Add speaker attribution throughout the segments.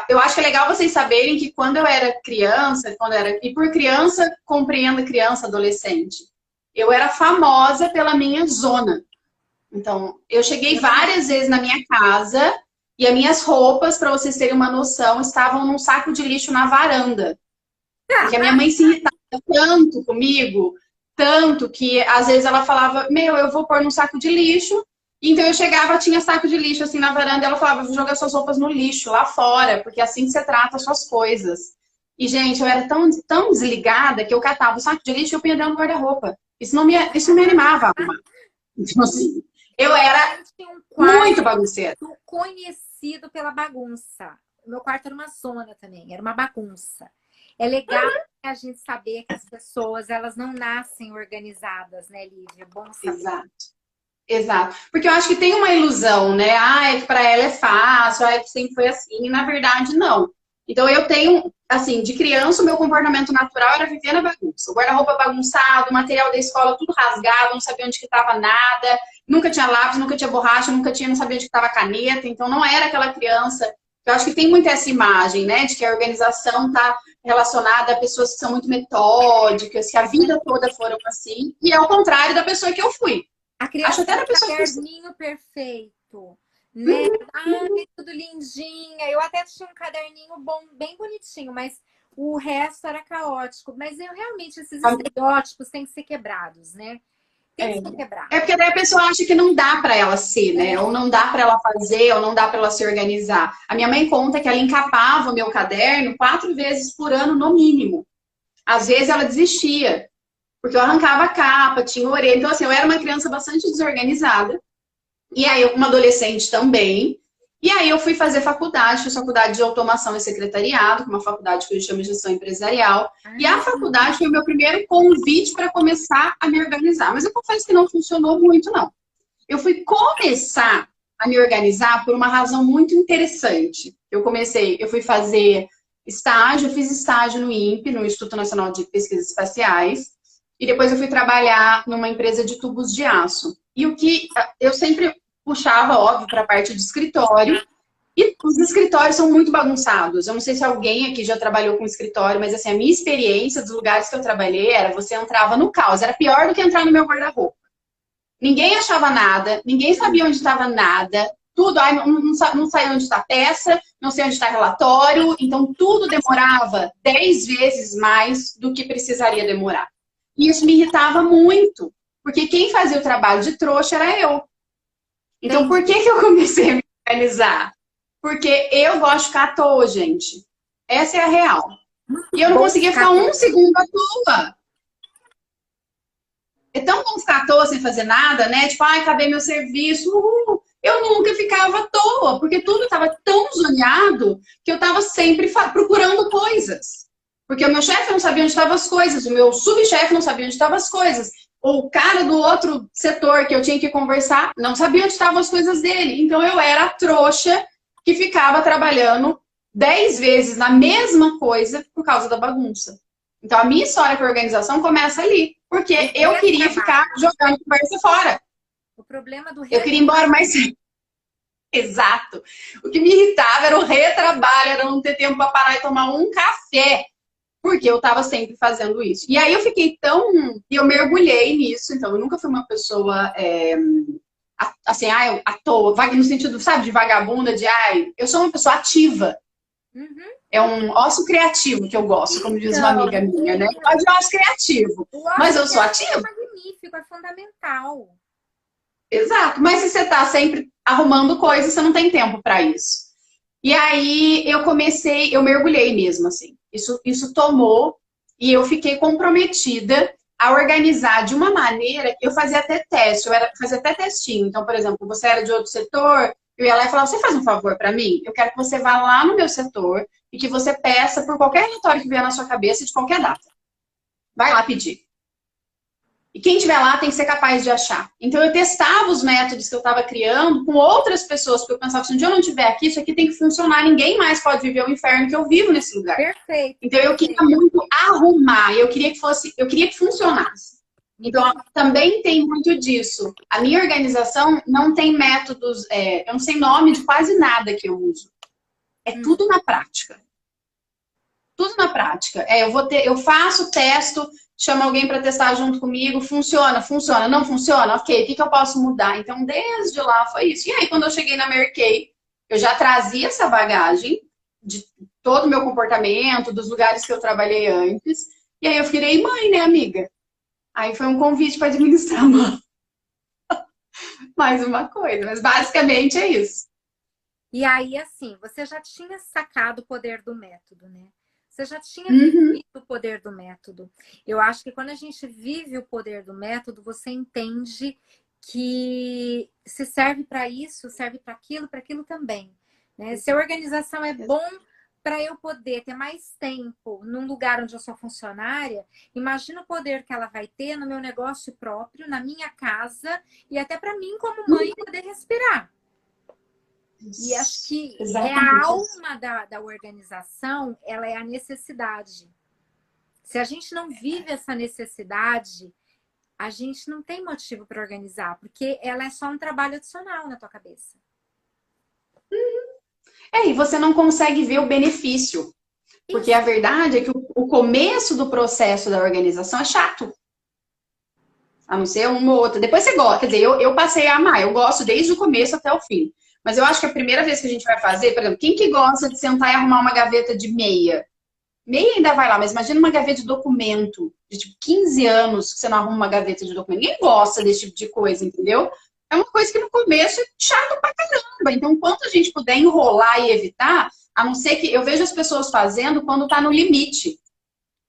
Speaker 1: eu acho que é legal vocês saberem que quando eu era criança, e por criança, compreendo criança, adolescente, eu era famosa pela minha zona. Então, eu cheguei várias vezes na minha casa e as minhas roupas, para vocês terem uma noção, estavam num saco de lixo na varanda. Porque a minha mãe se irritava tanto comigo, tanto que às vezes ela falava, meu, eu vou pôr num saco de lixo. Então eu chegava, tinha saco de lixo assim na varanda, e ela falava, vou jogar suas roupas no lixo, lá fora, porque é assim que você trata as suas coisas. E, gente, eu era tão desligada que eu catava o saco de lixo e eu punha dentro do guarda-roupa. Isso não me animava a arrumar. Então, assim, eu era
Speaker 2: Tinha um
Speaker 1: muito
Speaker 2: quarto
Speaker 1: bagunceira.
Speaker 2: conhecido pela bagunça. Meu quarto era uma zona também, era uma bagunça. É legal a gente saber que as pessoas, elas não nascem organizadas, né, Lívia? É bom saber.
Speaker 1: Exato. Exato. Porque eu acho que tem uma ilusão, né? Ah, é que pra ela é fácil, ah, é que sempre foi assim. E na verdade, não. Então eu tenho, assim, de criança, o meu comportamento natural era viver na bagunça. O guarda-roupa bagunçado, o material da escola tudo rasgado, não sabia onde que estava nada, nunca tinha lápis, nunca tinha borracha, não sabia onde que estava caneta. Então não era aquela criança. Eu acho que tem muito essa imagem, né? De que a organização está relacionada a pessoas que são muito metódicas, que a vida toda foram assim. E é o contrário da pessoa que eu fui.
Speaker 2: A
Speaker 1: Acho
Speaker 2: criança
Speaker 1: até
Speaker 2: tem
Speaker 1: da
Speaker 2: um
Speaker 1: pessoa que
Speaker 2: caderninho perfeito, né? Ai, tudo lindinha. Eu até tinha um caderninho bom, bem bonitinho, mas o resto era caótico. Mas eu realmente, esses estereótipos têm que ser quebrados, né? Tem que ser quebrado.
Speaker 1: é porque daí a pessoa acha que não dá para ela ser, né? Ou não dá para ela fazer, ou não dá para ela se organizar. A minha mãe conta que ela encapava o meu caderno 4 vezes por ano, no mínimo. Às vezes ela desistia, porque eu arrancava a capa, tinha orelha. Então, assim, eu era uma criança bastante desorganizada. E aí, eu, uma adolescente também. E aí, eu fui fazer faculdade, fiz faculdade de automação e secretariado, uma faculdade que eu chamo de gestão empresarial. E a faculdade foi o meu primeiro convite para começar a me organizar. Mas eu confesso que não funcionou muito, não. Eu fui começar a me organizar por uma razão muito interessante. Eu fui fazer estágio, eu fiz estágio no INPE, no Instituto Nacional de Pesquisas Espaciais, e depois eu fui trabalhar numa empresa de tubos de aço. E o que eu sempre puxava, óbvio, para a parte de escritório, e os escritórios são muito bagunçados. Eu não sei se alguém aqui já trabalhou com escritório, mas assim, a minha experiência dos lugares que eu trabalhei era você entrava no caos, era pior do que entrar no meu guarda-roupa. Ninguém achava nada, ninguém sabia onde estava nada, tudo, ai, não sei onde está a peça, não sei onde está relatório, então tudo demorava 10 vezes mais do que precisaria demorar. E isso me irritava muito, porque quem fazia o trabalho de trouxa era eu. Então, por que eu comecei a me organizar? Porque eu gosto de ficar à toa, gente. Essa é a real. E eu não conseguia ficar um segundo à toa. É tão bom ficar à toa sem fazer nada, né? Tipo, ai, acabei meu serviço. Eu nunca ficava à toa, porque tudo estava tão zoneado que eu estava sempre procurando coisas. Porque o meu chefe não sabia onde estavam as coisas, o meu subchefe não sabia onde estavam as coisas. O cara do outro setor que eu tinha que conversar não sabia onde estavam as coisas dele. Então eu era a trouxa que ficava trabalhando 10 vezes na mesma coisa por causa da bagunça. Então a minha história com a organização começa ali. Porque eu queria ficar jogando conversa fora.
Speaker 2: O problema do
Speaker 1: eu queria ir embora mais cedo. Exato. O que me irritava era o retrabalho, era não ter tempo para parar e tomar um café. Porque eu estava sempre fazendo isso. E aí eu fiquei tão... E eu mergulhei nisso. Então eu nunca fui uma pessoa... assim, ai, à toa. No sentido, sabe, de vagabunda, de... Ai, eu sou uma pessoa ativa.
Speaker 2: Uhum.
Speaker 1: É um ócio criativo que eu gosto, como diz uma amiga minha, né? Eu gosto de ócio criativo. Mas eu sou ativa.
Speaker 2: É magnífico, é fundamental.
Speaker 1: Exato. Mas se você está sempre arrumando coisas, você não tem tempo para isso. E aí eu mergulhei mesmo, assim. Isso tomou e eu fiquei comprometida a organizar de uma maneira que eu fazia até teste, fazia até testinho. Então, por exemplo, você era de outro setor, eu ia lá e falava, você faz um favor para mim? Eu quero que você vá lá no meu setor e que você peça por qualquer relatório que vier na sua cabeça de qualquer data. Vai lá pedir. E quem estiver lá tem que ser capaz de achar. Então eu testava os métodos que eu estava criando com outras pessoas, porque eu pensava, se um dia eu não estiver aqui, isso aqui tem que funcionar, ninguém mais pode viver o inferno que eu vivo nesse lugar.
Speaker 2: Perfeito.
Speaker 1: Então eu queria muito arrumar, eu queria que funcionasse. Então também tem muito disso. A minha organização não tem métodos, eu não sei nome de quase nada que eu uso. É tudo na prática. Tudo na prática. Eu faço, testo, chamo alguém para testar junto comigo, funciona, funciona, não funciona, ok, o que eu posso mudar? Então, desde lá foi isso. E aí, quando eu cheguei na Merkei, eu já trazia essa bagagem de todo o meu comportamento, dos lugares que eu trabalhei antes, e aí eu virei mãe, né, amiga? Aí foi um convite para administrar mais uma coisa, mas basicamente é isso.
Speaker 2: E aí, assim, você já tinha sacado o poder do método, né? Você já tinha
Speaker 1: Uhum.
Speaker 2: vivido o poder do método. Eu acho que quando a gente vive o poder do método, você entende que se serve para isso, serve para aquilo também, né? Se a organização é bom para eu poder ter mais tempo num lugar onde eu sou funcionária, imagina o poder que ela vai ter no meu negócio próprio, na minha casa e até para mim como mãe poder respirar. E acho que é a
Speaker 1: Exatamente isso.
Speaker 2: alma da organização, ela é a necessidade. Se a gente não vive essa necessidade, a gente não tem motivo para organizar, porque ela é só um trabalho adicional na tua cabeça.
Speaker 1: E você não consegue ver o benefício. Porque a
Speaker 2: Isso.
Speaker 1: verdade é que o começo do processo da organização é chato. A não ser uma ou outra. Depois você gosta. Quer dizer, eu passei a amar. Eu gosto desde o começo até o fim. Mas eu acho que a primeira vez que a gente vai fazer, por exemplo, quem que gosta de sentar e arrumar uma gaveta de meia? Meia ainda vai lá, mas imagina uma gaveta de documento. De tipo 15 anos que você não arruma uma gaveta de documento. Ninguém gosta desse tipo de coisa, entendeu? É uma coisa que no começo é chato pra caramba. Então, quanto a gente puder enrolar e evitar, a não ser que eu vejo as pessoas fazendo quando tá no limite.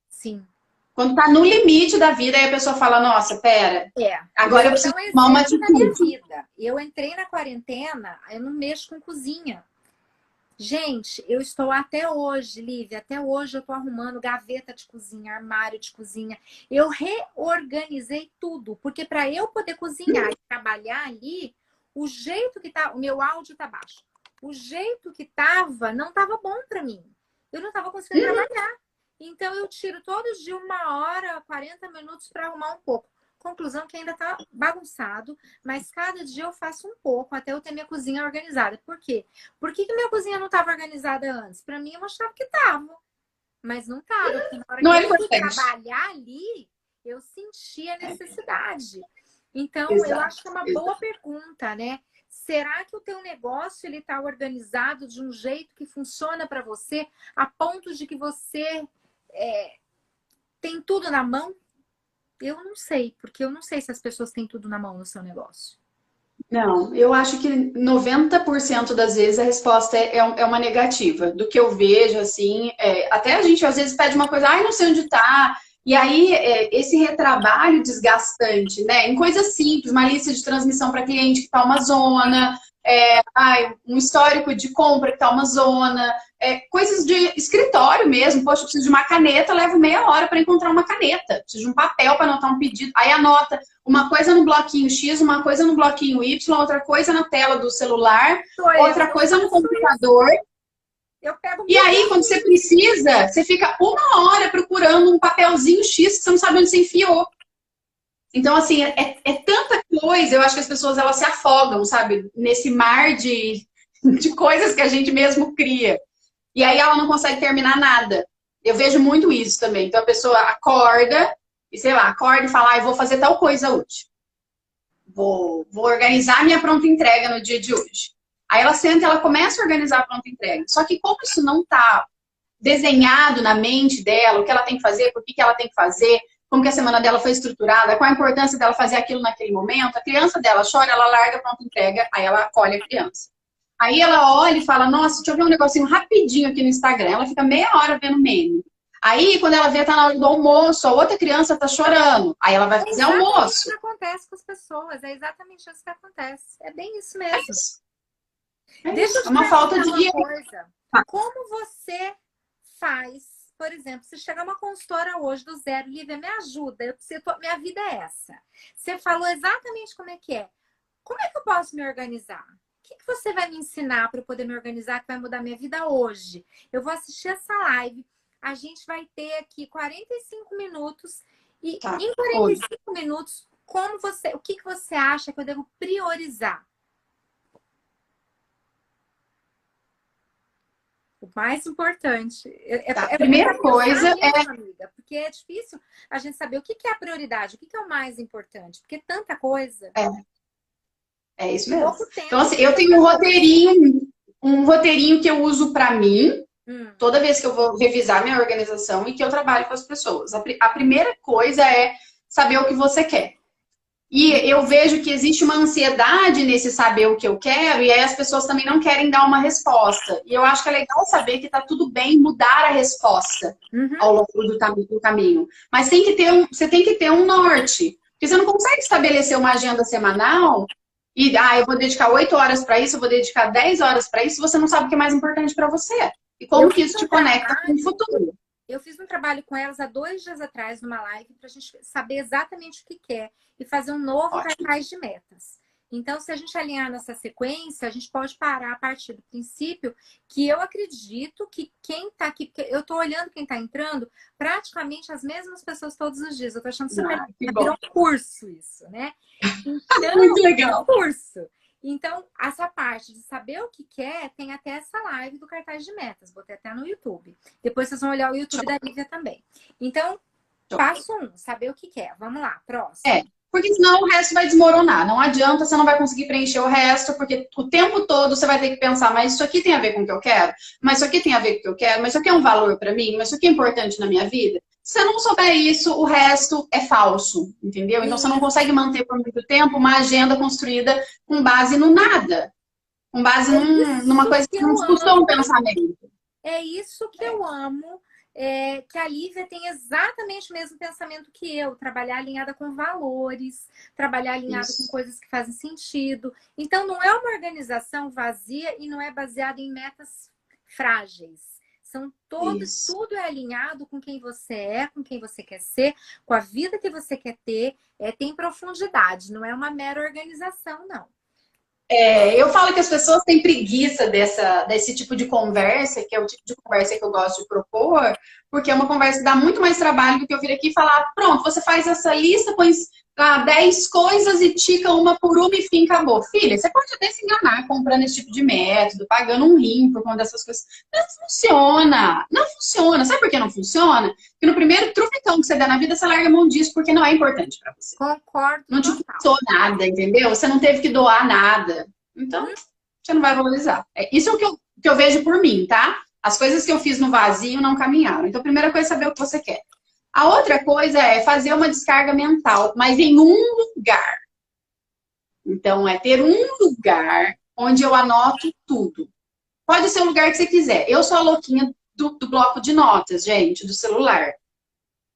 Speaker 2: Sim.
Speaker 1: Quando tá no limite da vida, aí a pessoa fala, nossa, pera,
Speaker 2: É.
Speaker 1: agora eu
Speaker 2: Vou dar
Speaker 1: preciso
Speaker 2: um
Speaker 1: tomar uma
Speaker 2: exemplo da minha
Speaker 1: atitude.
Speaker 2: vida. Eu entrei na quarentena, eu não mexo com cozinha. Gente, eu estou até hoje, Lívia, até hoje eu estou arrumando gaveta de cozinha, armário de cozinha. Eu reorganizei tudo, porque para eu poder cozinhar e trabalhar ali, o jeito que tá, o meu áudio tá baixo. O jeito que tava, não tava bom para mim. Eu não tava conseguindo trabalhar. Então eu tiro todos de 1 hora, 40 minutos para arrumar um pouco. Conclusão que ainda tá bagunçado, mas cada dia eu faço um pouco até eu ter minha cozinha organizada. Por quê? Por que minha cozinha não estava organizada antes? Para mim, eu achava que estava, mas não estava. Porque na hora
Speaker 1: Não
Speaker 2: que
Speaker 1: é
Speaker 2: eu fui
Speaker 1: importante.
Speaker 2: trabalhar ali, eu senti a necessidade. Então, eu
Speaker 1: Exato,
Speaker 2: acho que é uma boa
Speaker 1: exato.
Speaker 2: pergunta, né? Será que o teu negócio ele está organizado de um jeito que funciona para você, a ponto de que você tem tudo na mão? Eu não sei, porque eu não sei se as pessoas têm tudo na mão no seu negócio.
Speaker 1: Não, eu acho que 90% das vezes a resposta é uma negativa. Do que eu vejo, assim, até a gente às vezes pede uma coisa, ai, não sei onde tá. E aí, esse retrabalho desgastante, né? Em coisas simples, uma lista de transmissão para cliente que tá uma zona, um histórico de compra que tá uma zona, coisas de escritório mesmo. Poxa, eu preciso de uma caneta, levo meia hora para encontrar uma caneta. Preciso de um papel para anotar um pedido. Aí anota uma coisa no bloquinho X, uma coisa no bloquinho Y, outra coisa na tela do celular,
Speaker 2: Sou
Speaker 1: outra
Speaker 2: eu
Speaker 1: coisa no
Speaker 2: faço isso.
Speaker 1: computador.
Speaker 2: Eu pego
Speaker 1: E
Speaker 2: mil
Speaker 1: aí, quando você
Speaker 2: bloquinhos.
Speaker 1: precisa, você fica 1 hora procurando um papelzinho X que você não sabe onde você enfiou. Então, assim, é tanta coisa, eu acho que as pessoas elas se afogam, sabe, nesse mar de coisas que a gente mesmo cria. E aí ela não consegue terminar nada. Eu vejo muito isso também. Então a pessoa acorda, e sei lá, acorda e fala, eu vou fazer tal coisa hoje. Vou organizar minha pronta entrega no dia de hoje. Aí ela senta e ela começa a organizar a pronta entrega. Só que como isso não está desenhado na mente dela, o que ela tem que fazer, por que ela tem que fazer, como que a semana dela foi estruturada, qual a importância dela fazer aquilo naquele momento, a criança dela chora, ela larga a pronta entrega, aí ela acolhe a criança. Aí ela olha e fala, nossa, deixa eu ver um negocinho rapidinho aqui no Instagram. Ela fica meia hora vendo meme. Aí, quando ela vê, tá na hora do almoço, a outra criança tá chorando. Aí ela vai
Speaker 2: É
Speaker 1: fazer
Speaker 2: exatamente isso
Speaker 1: almoço.
Speaker 2: que acontece com as pessoas. É exatamente isso que acontece. É bem isso
Speaker 1: É
Speaker 2: mesmo.
Speaker 1: isso. É
Speaker 2: Deixa
Speaker 1: isso.
Speaker 2: eu
Speaker 1: É
Speaker 2: te
Speaker 1: uma falta
Speaker 2: perguntar
Speaker 1: de
Speaker 2: uma
Speaker 1: guia.
Speaker 2: coisa. Como você faz, por exemplo, se chegar uma consultora hoje do zero, Lívia, me ajuda, minha vida é essa. Você falou exatamente como é que é. Como é que eu posso me organizar? O que você vai me ensinar para eu poder me organizar que vai mudar minha vida hoje? Eu vou assistir essa live, a gente vai ter aqui 45 minutos e
Speaker 1: Tá.
Speaker 2: em
Speaker 1: Hoje.
Speaker 2: 45 minutos, o que você acha que eu devo priorizar? O mais importante.
Speaker 1: Tá. A primeira coisa é...
Speaker 2: amiga, porque é difícil a gente saber o que é a prioridade, o que é o mais importante, porque tanta coisa.
Speaker 1: É isso mesmo.
Speaker 2: Pouco tempo.
Speaker 1: Então, assim, eu tenho um roteirinho que eu uso para mim, toda vez que eu vou revisar minha organização e que eu trabalho com as pessoas. A primeira coisa é saber o que você quer. E eu vejo que existe uma ansiedade nesse saber o que eu quero, e aí as pessoas também não querem dar uma resposta. E eu acho que é legal saber que tá tudo bem mudar a resposta ao longo do caminho. Mas você tem que ter um norte. Porque você não consegue estabelecer uma agenda semanal e, eu vou dedicar 8 horas para isso, eu vou dedicar 10 horas para isso, se você não sabe o que é mais importante para você. E como que isso te conecta com o futuro.
Speaker 2: Eu fiz um trabalho com elas há 2 dias atrás, numa live, para a gente saber exatamente o que quer e fazer um novo cartaz de metas. Então, se a gente alinhar nessa sequência, a gente pode parar a partir do princípio que eu acredito que quem está aqui, porque eu estou olhando quem está entrando, praticamente as mesmas pessoas todos os dias. Eu estou achando super virou um curso isso, né? Então,
Speaker 1: muito legal.
Speaker 2: Um curso. Então, essa parte de saber o que quer, tem até essa live do cartaz de metas. Botei até no YouTube. Depois vocês vão olhar o YouTube da Lívia também. Então, passo 1, saber o que quer. Vamos lá, próximo.
Speaker 1: Porque senão o resto vai desmoronar. Não adianta, você não vai conseguir preencher o resto, porque o tempo todo você vai ter que pensar, mas isso aqui tem a ver com o que eu quero? Mas isso aqui tem a ver com o que eu quero? Mas isso aqui é um valor para mim? Mas isso aqui é importante na minha vida? Se você não souber isso, o resto é falso, entendeu? Então você não consegue manter por muito tempo uma agenda construída com base no nada. Com base numa coisa que não discussão um pensamento.
Speaker 2: É isso que eu amo. Que a Lívia tem exatamente o mesmo pensamento que eu, trabalhar alinhada com valores, trabalhar alinhada com coisas que fazem sentido. Então, não é uma organização vazia e não é baseada em metas frágeis. São tudo é alinhado com quem você é, com quem você quer ser, com a vida que você quer ter. Tem profundidade, não é uma mera organização, não.
Speaker 1: Eu falo que as pessoas têm preguiça desse tipo de conversa, que é o tipo de conversa que eu gosto de propor, porque é uma conversa que dá muito mais trabalho do que eu vir aqui e falar, pronto, você faz essa lista, põe 10 coisas e tica uma por uma e fim, acabou. Filha, você pode até se enganar comprando esse tipo de método, pagando um rim por conta dessas coisas. Não funciona. Não funciona. Sabe por que não funciona? Porque no primeiro trufetão que você der na vida, você larga a mão disso porque não é importante pra você.
Speaker 2: Concordo.
Speaker 1: Não te custou nada, entendeu? Você não teve que doar nada. Então, você não vai valorizar. Isso é o que eu vejo por mim, tá? As coisas que eu fiz no vazio não caminharam. Então, a primeira coisa é saber o que você quer. A outra coisa é fazer uma descarga mental, mas em um lugar. Então, é ter um lugar onde eu anoto tudo. Pode ser o lugar que você quiser. Eu sou a louquinha do bloco de notas, gente, do celular.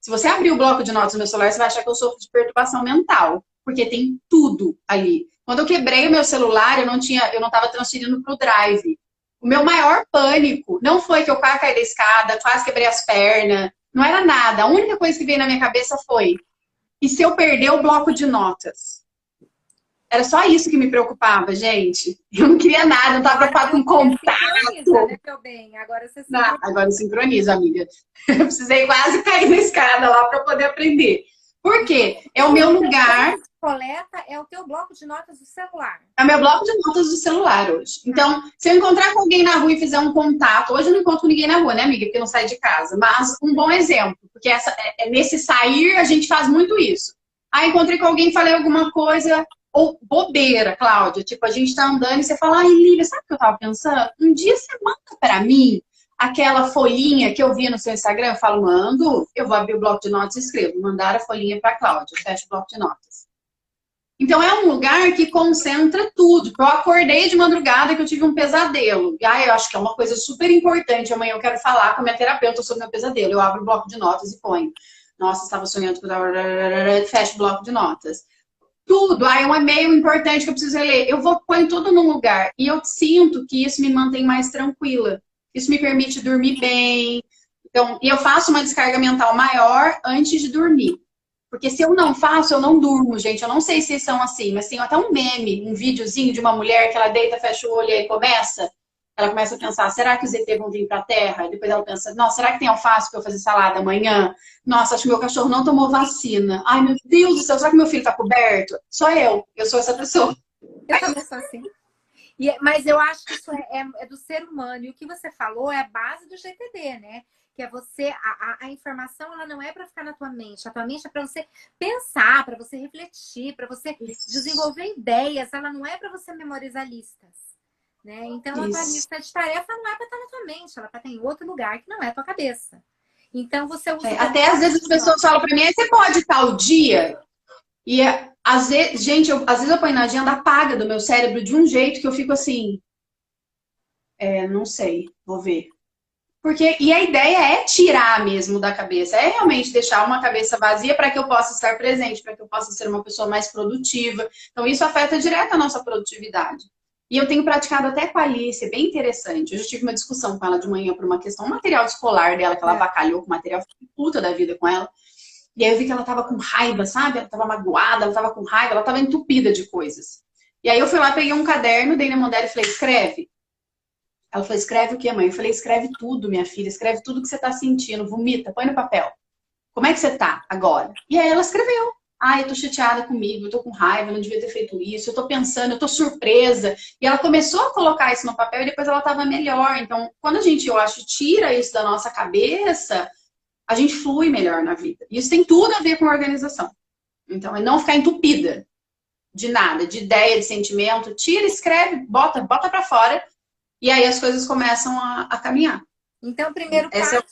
Speaker 1: Se você abrir o bloco de notas no meu celular, você vai achar que eu sofro de perturbação mental, porque tem tudo ali. Quando eu quebrei o meu celular, eu não estava transferindo para o Drive. O meu maior pânico não foi que eu quase caí da escada, quase quebrei as pernas. Não era nada. A única coisa que veio na minha cabeça foi: e se eu perder o bloco de notas? Era só isso que me preocupava, gente. Eu não queria nada, eu não estava preocupada com contato.
Speaker 2: Né, meu bem? Agora você
Speaker 1: agora eu sincronizo, amiga. Eu precisei quase cair na escada lá para poder aprender. Por quê? É o meu lugar.
Speaker 2: Coleta é o teu bloco de notas do celular.
Speaker 1: É o meu bloco de notas do celular hoje. Então, se eu encontrar com alguém na rua e fizer um contato, hoje eu não encontro com ninguém na rua, né, amiga? Porque não sai de casa. Mas um bom exemplo, porque nesse sair a gente faz muito isso. Encontrei com alguém, falei alguma coisa, ou bobeira, Cláudia. Tipo, a gente tá andando e você fala, Lívia, sabe o que eu tava pensando? Um dia você manda pra mim aquela folhinha que eu via no seu Instagram. Eu falo, mando, eu vou abrir o bloco de notas e escrevo. Mandar a folhinha pra Cláudia, fecho o bloco de notas. Então, é um lugar que concentra tudo. Eu acordei de madrugada que eu tive um pesadelo. E eu acho que é uma coisa super importante. Amanhã eu quero falar com a minha terapeuta sobre o meu pesadelo. Eu abro o bloco de notas e ponho. Nossa, estava sonhando com... Fecho o bloco de notas. Tudo. É um e-mail importante que eu preciso ler. Eu ponho tudo num lugar. E eu sinto que isso me mantém mais tranquila. Isso me permite dormir bem. Então, e eu faço uma descarga mental maior antes de dormir. Porque se eu não faço, eu não durmo, gente. Eu não sei se vocês são assim, mas tem até um meme, um videozinho de uma mulher que ela deita, fecha o olho e aí começa. Ela começa a pensar, será que os ET vão vir pra Terra? E depois ela pensa, nossa, será que tem alface pra eu fazer salada amanhã? Nossa, acho que meu cachorro não tomou vacina. Ai, meu Deus do céu, será que meu filho tá coberto? Sou eu sou essa pessoa.
Speaker 2: Eu também sou assim. Mas eu acho que isso é do ser humano. E o que você falou é a base do GTD, né? Que é você, a informação, ela não é para ficar na tua mente. A tua mente é para você pensar, para você refletir, para você desenvolver ideias. Ela não é para você memorizar listas, né? Então, a tua lista de tarefa não é para estar na tua mente, ela é para estar em outro lugar que não é a tua cabeça. Então, você usa...
Speaker 1: Até às vezes as pessoas falam para mim, você pode estar o dia... E às vezes, gente, às vezes eu ponho na agenda, apaga do meu cérebro de um jeito que eu fico assim, não sei, vou ver. E a ideia é tirar mesmo da cabeça, é realmente deixar uma cabeça vazia para que eu possa estar presente, para que eu possa ser uma pessoa mais produtiva. Então, isso afeta direto a nossa produtividade. E eu tenho praticado até com a Alice, é bem interessante. Eu já tive uma discussão com ela de manhã por uma questão, um material escolar dela, que ela avacalhou com o material, fiquei puta da vida com ela. E aí eu vi que ela tava com raiva, sabe? Ela tava magoada, ela tava com raiva, ela tava entupida de coisas. E aí eu fui lá, peguei um caderno, dei na mão dela e falei, escreve. Ela falou, escreve o quê, mãe? Eu falei, escreve tudo, minha filha, escreve tudo que você tá sentindo, vomita, põe no papel. Como é que você tá agora? E aí ela escreveu. Eu tô chateada comigo, eu tô com raiva, eu não devia ter feito isso, eu tô pensando, eu tô surpresa. E ela começou a colocar isso no papel e depois ela tava melhor. Então, quando a gente, eu acho, tira isso da nossa cabeça, a gente flui melhor na vida. Isso tem tudo a ver com organização. Então, é não ficar entupida de nada, de ideia, de sentimento. Tira, escreve, bota pra fora. E aí as coisas começam a caminhar.
Speaker 2: Então, o primeiro passo,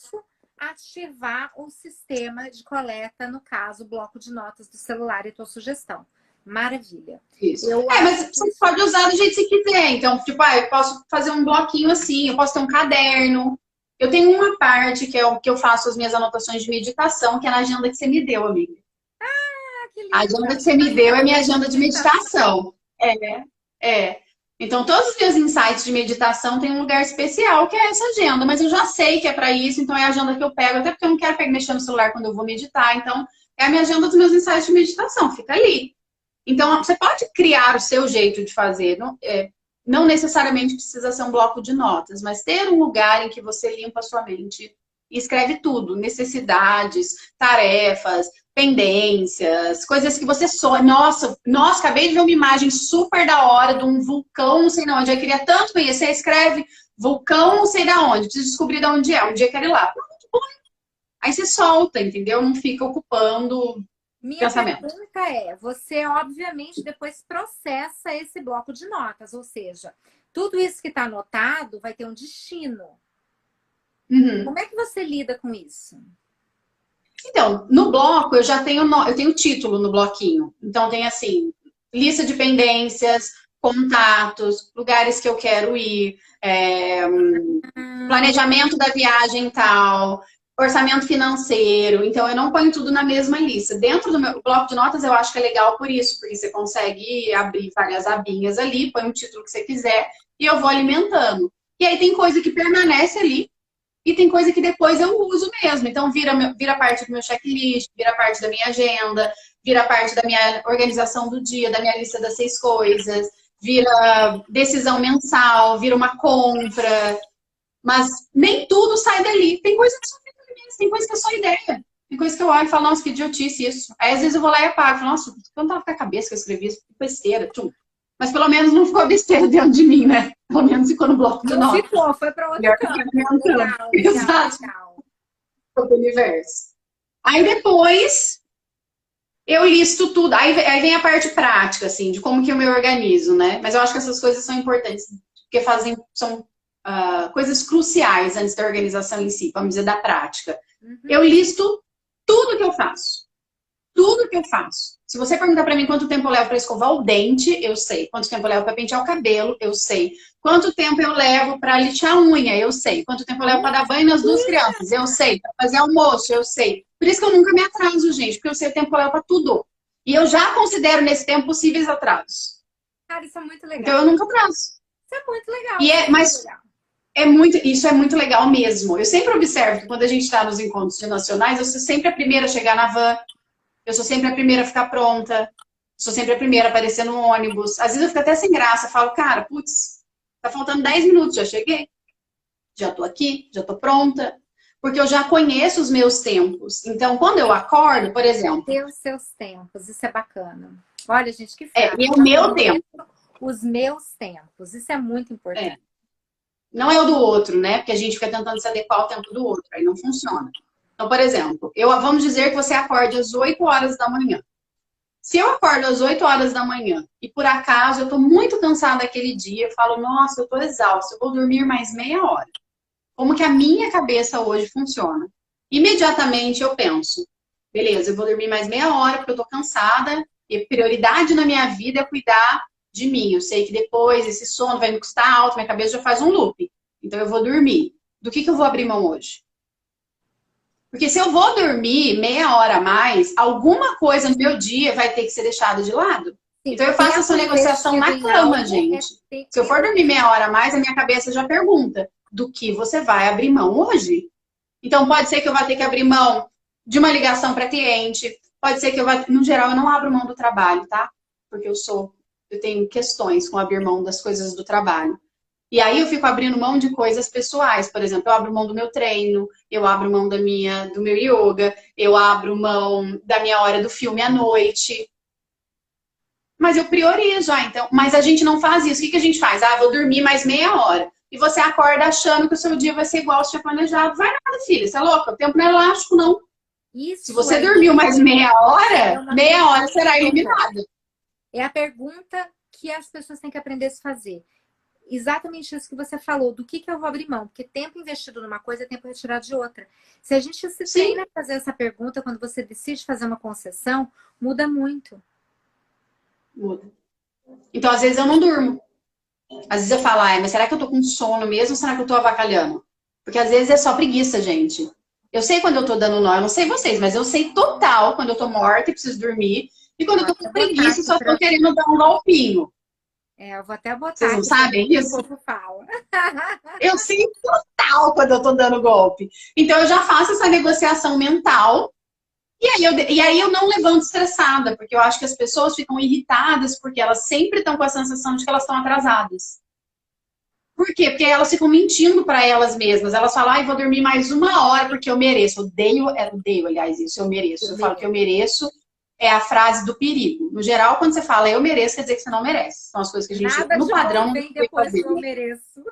Speaker 2: ativar o sistema de coleta, no caso, o bloco de notas do celular e tua sugestão. Maravilha.
Speaker 1: Isso. Mas você pode usar do jeito que você quiser. Então, tipo, eu posso fazer um bloquinho assim, eu posso ter um caderno. Eu tenho uma parte que é o que eu faço as minhas anotações de meditação, que é na agenda que você me deu, amiga.
Speaker 2: Que lindo.
Speaker 1: A agenda que você me deu é minha agenda de meditação. Então, todos os meus insights de meditação têm um lugar especial, que é essa agenda. Mas eu já sei que é para isso, então é a agenda que eu pego, até porque eu não quero mexer no celular quando eu vou meditar. Então, é a minha agenda dos meus insights de meditação, fica ali. Então, você pode criar o seu jeito de fazer. Não necessariamente precisa ser um bloco de notas, mas ter um lugar em que você limpa a sua mente e escreve tudo. Necessidades, tarefas, pendências, coisas que você sonha. Nossa, acabei de ver uma imagem super da hora de um vulcão, não sei de onde. Eu queria tanto conhecer. Escreve vulcão, não sei de onde. Preciso descobrir de onde é. Um dia eu quero ir lá. Aí você solta, entendeu? Não fica ocupando...
Speaker 2: Minha pergunta é, você obviamente depois processa esse bloco de notas, ou seja, tudo isso que está anotado vai ter um destino. Como é que você lida com isso?
Speaker 1: Então, no bloco eu já tenho, eu tenho título no bloquinho. Então tem assim, lista de pendências, contatos, lugares que eu quero ir, planejamento da viagem e tal, orçamento financeiro. Então, eu não ponho tudo na mesma lista. Dentro do meu bloco de notas, eu acho que é legal por isso, porque você consegue abrir várias abinhas ali, põe o título que você quiser e eu vou alimentando. E aí tem coisa que permanece ali e tem coisa que depois eu uso mesmo. Então, vira parte do meu checklist, vira parte da minha agenda, vira parte da minha organização do dia, da minha lista das 6 coisas, vira decisão mensal, vira uma compra. Mas nem tudo sai dali. Tem coisa que só tem coisa que é só ideia. Tem coisa que eu olho e falo, nossa, que idiotice isso. Aí às vezes eu vou lá e apago. Falo, nossa, eu não tava com a cabeça que eu escrevi isso, que besteira. Tchum. Mas pelo menos não ficou besteira dentro de mim, né? Pelo menos ficou no bloco de notas.
Speaker 2: Não ficou, foi para outro campo. Legal.
Speaker 1: Pro universo. Aí depois eu listo tudo. Aí vem a parte prática, assim, de como que eu me organizo, né? Mas eu acho que essas coisas são importantes, porque são coisas cruciais antes da organização em si, vamos dizer, da prática. Eu listo tudo que eu faço. Tudo que eu faço. Se você perguntar para mim quanto tempo eu levo para escovar o dente, eu sei. Quanto tempo eu levo para pentear o cabelo, eu sei. Quanto tempo eu levo para lixar a unha, eu sei. Quanto tempo eu levo para dar banho nas 2 crianças, eu sei. Para fazer almoço, eu sei. Por isso que eu nunca me atraso, gente, porque eu sei o tempo que eu levo para tudo. E eu já considero nesse tempo possíveis atrasos.
Speaker 2: Cara, isso é muito legal.
Speaker 1: Então eu nunca atraso.
Speaker 2: Isso é muito legal.
Speaker 1: Mas isso é muito legal mesmo. Eu sempre observo que quando a gente está nos encontros nacionais, eu sou sempre a primeira a chegar na van, eu sou sempre a primeira a ficar pronta, sou sempre a primeira a aparecer no ônibus. Às vezes eu fico até sem graça, falo, cara, putz, tá faltando 10 minutos, já cheguei. Já tô aqui, já tô pronta. Porque eu já conheço os meus tempos. Então, quando eu acordo, por exemplo...
Speaker 2: Ter os seus tempos, isso é bacana. Olha, gente, que frase.
Speaker 1: E o meu tempo.
Speaker 2: os meus tempos. Isso é muito importante.
Speaker 1: Não é o do outro, né? Porque a gente fica tentando se adequar ao tempo do outro, aí não funciona. Então, por exemplo, vamos dizer que você acorde às 8 horas da manhã. Se eu acordo às 8 horas da manhã e por acaso eu estou muito cansada aquele dia, eu falo, nossa, eu estou exausta, eu vou dormir mais meia hora. Como que a minha cabeça hoje funciona? Imediatamente eu penso, beleza, eu vou dormir mais meia hora porque eu estou cansada e a prioridade na minha vida é cuidar de mim. Eu sei que depois esse sono vai me custar alto, minha cabeça já faz um loop. Então eu vou dormir. Do que eu vou abrir mão hoje? Porque se eu vou dormir meia hora a mais, alguma coisa no meu dia vai ter que ser deixada de lado.
Speaker 2: Sim,
Speaker 1: então eu faço essa negociação na cama, gente. Se eu for dormir meia hora a mais, a minha cabeça já pergunta do que você vai abrir mão hoje. Então pode ser que eu vá ter que abrir mão de uma ligação para cliente, pode ser que eu vá... No geral, eu não abro mão do trabalho, tá? Porque eu tenho questões com abrir mão das coisas do trabalho. E aí eu fico abrindo mão de coisas pessoais. Por exemplo, eu abro mão do meu treino, eu abro mão do meu yoga, eu abro mão da minha hora do filme à noite. Mas eu priorizo, então. Mas a gente não faz isso. O que a gente faz? Vou dormir mais meia hora. E você acorda achando que o seu dia vai ser igual ao que tinha planejado. Vai nada, filha. Você é louca? O tempo não é elástico, não.
Speaker 2: Isso
Speaker 1: se você dormiu mais meia hora será eliminada.
Speaker 2: É a pergunta que as pessoas têm que aprender a se fazer. Exatamente isso que você falou, do que eu vou abrir mão, porque tempo investido numa coisa é tempo retirado de outra. Se a gente se treina a fazer essa pergunta, quando você decide fazer uma concessão, muda muito.
Speaker 1: Muda. Então, às vezes eu não durmo. Às vezes eu falo, mas será que eu tô com sono mesmo ou será que eu tô avacalhando? Porque às vezes é só preguiça, gente. Eu sei quando eu tô dando nó, eu não sei vocês, mas eu sei total quando eu tô morta e preciso dormir. E quando eu tô com preguiça e só tô querendo dar um golpinho.
Speaker 2: Eu vou até botar.
Speaker 1: Vocês não sabem isso?
Speaker 2: O povo fala.
Speaker 1: Eu sei total quando eu tô dando golpe. Então eu já faço essa negociação mental. E aí eu não levanto estressada, porque eu acho que as pessoas ficam irritadas porque elas sempre estão com a sensação de que elas estão atrasadas. Por quê? Porque elas ficam mentindo para elas mesmas. Elas falam, vou dormir mais uma hora porque eu mereço. Odeio, aliás, isso, eu mereço. Eu falo que eu mereço é a frase do perigo. No geral, quando você fala eu mereço, quer dizer que você não merece. São as coisas que a gente,
Speaker 2: nada
Speaker 1: no
Speaker 2: de
Speaker 1: padrão,
Speaker 2: bom vem depois que eu mereço.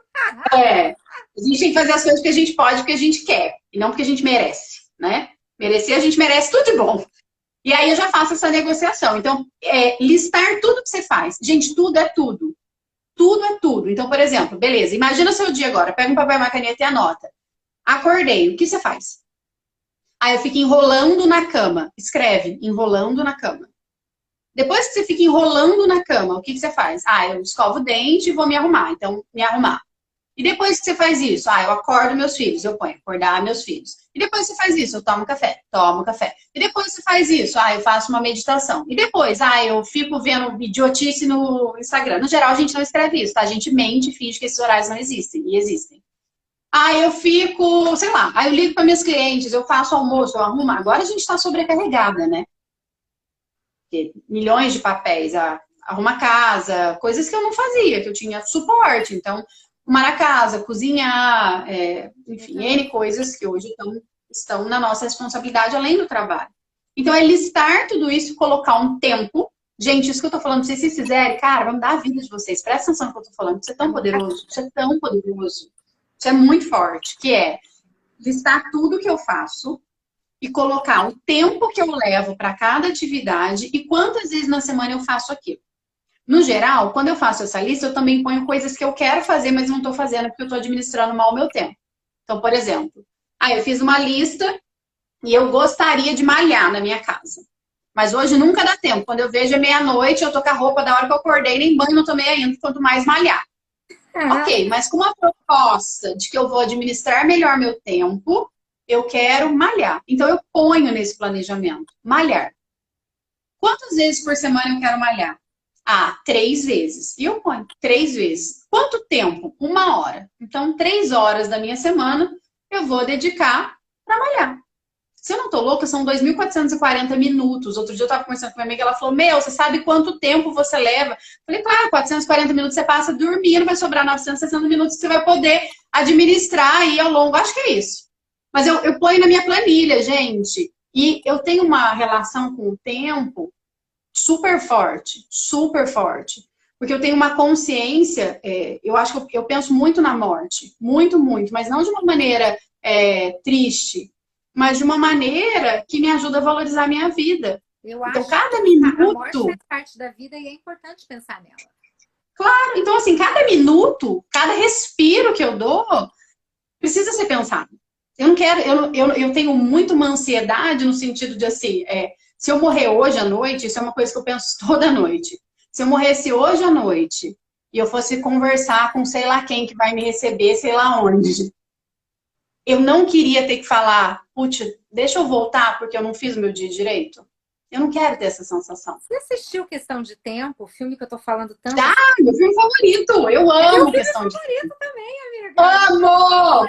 Speaker 1: A gente tem que fazer as coisas que a gente pode, porque a gente quer, e não porque a gente merece, né? Merecer, a gente merece tudo de bom. E aí eu já faço essa negociação. Então, listar tudo que você faz. Gente, tudo é tudo. Tudo é tudo. Então, por exemplo, beleza, imagina o seu dia agora. Pega um papel e uma caneta e anota. Acordei, o que você faz? Eu fico enrolando na cama. Escreve, enrolando na cama. Depois que você fica enrolando na cama, o que você faz? Eu escovo o dente e vou me arrumar. Então, me arrumar. E depois que você faz isso? Eu acordo meus filhos, eu ponho acordar meus filhos. E depois que você faz isso? Eu tomo café. E depois você faz isso? Eu faço uma meditação. E depois? Eu fico vendo idiotice no Instagram. No geral, a gente não escreve isso, tá? A gente mente e finge que esses horários não existem. E existem. Eu fico, sei lá, eu ligo para meus clientes, eu faço almoço, eu arrumo. Agora a gente está sobrecarregada, né? Porque milhões de papéis, arrumar casa, coisas que eu não fazia, que eu tinha suporte. Então, arrumar a casa, cozinhar, enfim, N coisas que hoje estão na nossa responsabilidade, além do trabalho. Então, é listar tudo isso, colocar um tempo. Gente, isso que eu tô falando, se vocês fizerem, cara, vamos dar a vida de vocês. Presta atenção no que eu tô falando, isso é tão poderoso, isso é tão poderoso. Isso é muito forte, que é listar tudo que eu faço e colocar o tempo que eu levo para cada atividade e quantas vezes na semana eu faço aquilo. No geral, quando eu faço essa lista, eu também ponho coisas que eu quero fazer, mas não estou fazendo porque eu estou administrando mal o meu tempo. Então, por exemplo, eu fiz uma lista e eu gostaria de malhar na minha casa. Mas hoje nunca dá tempo. Quando eu vejo é meia-noite, eu tô com a roupa da hora que eu acordei, nem banho não tomei ainda, quanto mais malhar. Ok, mas com uma proposta de que eu vou administrar melhor meu tempo, eu quero malhar. Então, eu ponho nesse planejamento, malhar. Quantas vezes por semana eu quero malhar? 3 vezes. E eu ponho 3 vezes. Quanto tempo? 1 hora. Então, 3 horas da minha semana eu vou dedicar para malhar. Se eu não tô louca, são 2.440 minutos. Outro dia eu tava conversando com minha amiga, ela falou, você sabe quanto tempo você leva? Eu falei, claro, 440 minutos você passa dormindo, vai sobrar 960 minutos que você vai poder administrar aí ao longo. Acho que é isso. Mas eu ponho na minha planilha, gente. E eu tenho uma relação com o tempo super forte, super forte. Porque eu tenho uma consciência, eu acho que eu penso muito na morte. Muito, muito. Mas não de uma maneira triste, mas de uma maneira que me ajuda a valorizar a minha vida.
Speaker 2: Eu
Speaker 1: Então,
Speaker 2: acho
Speaker 1: cada
Speaker 2: que a morte
Speaker 1: minuto...
Speaker 2: faz parte da vida e é importante pensar nela.
Speaker 1: Claro, então assim, cada minuto, cada respiro que eu dou, precisa ser pensado. Eu não quero, eu tenho muito uma ansiedade no sentido de assim, se eu morrer hoje à noite, isso é uma coisa que eu penso toda noite. Se eu morresse hoje à noite e eu fosse conversar com sei lá quem que vai me receber, sei lá onde, eu não queria ter que falar, putz, deixa eu voltar porque eu não fiz o meu dia direito. Eu não quero ter essa sensação.
Speaker 2: Você assistiu Questão de Tempo, o filme que eu tô falando tanto?
Speaker 1: Ah, meu filme favorito! Eu amo Questão de Tempo.
Speaker 2: Meu filme favorito também, amiga.
Speaker 1: Amo!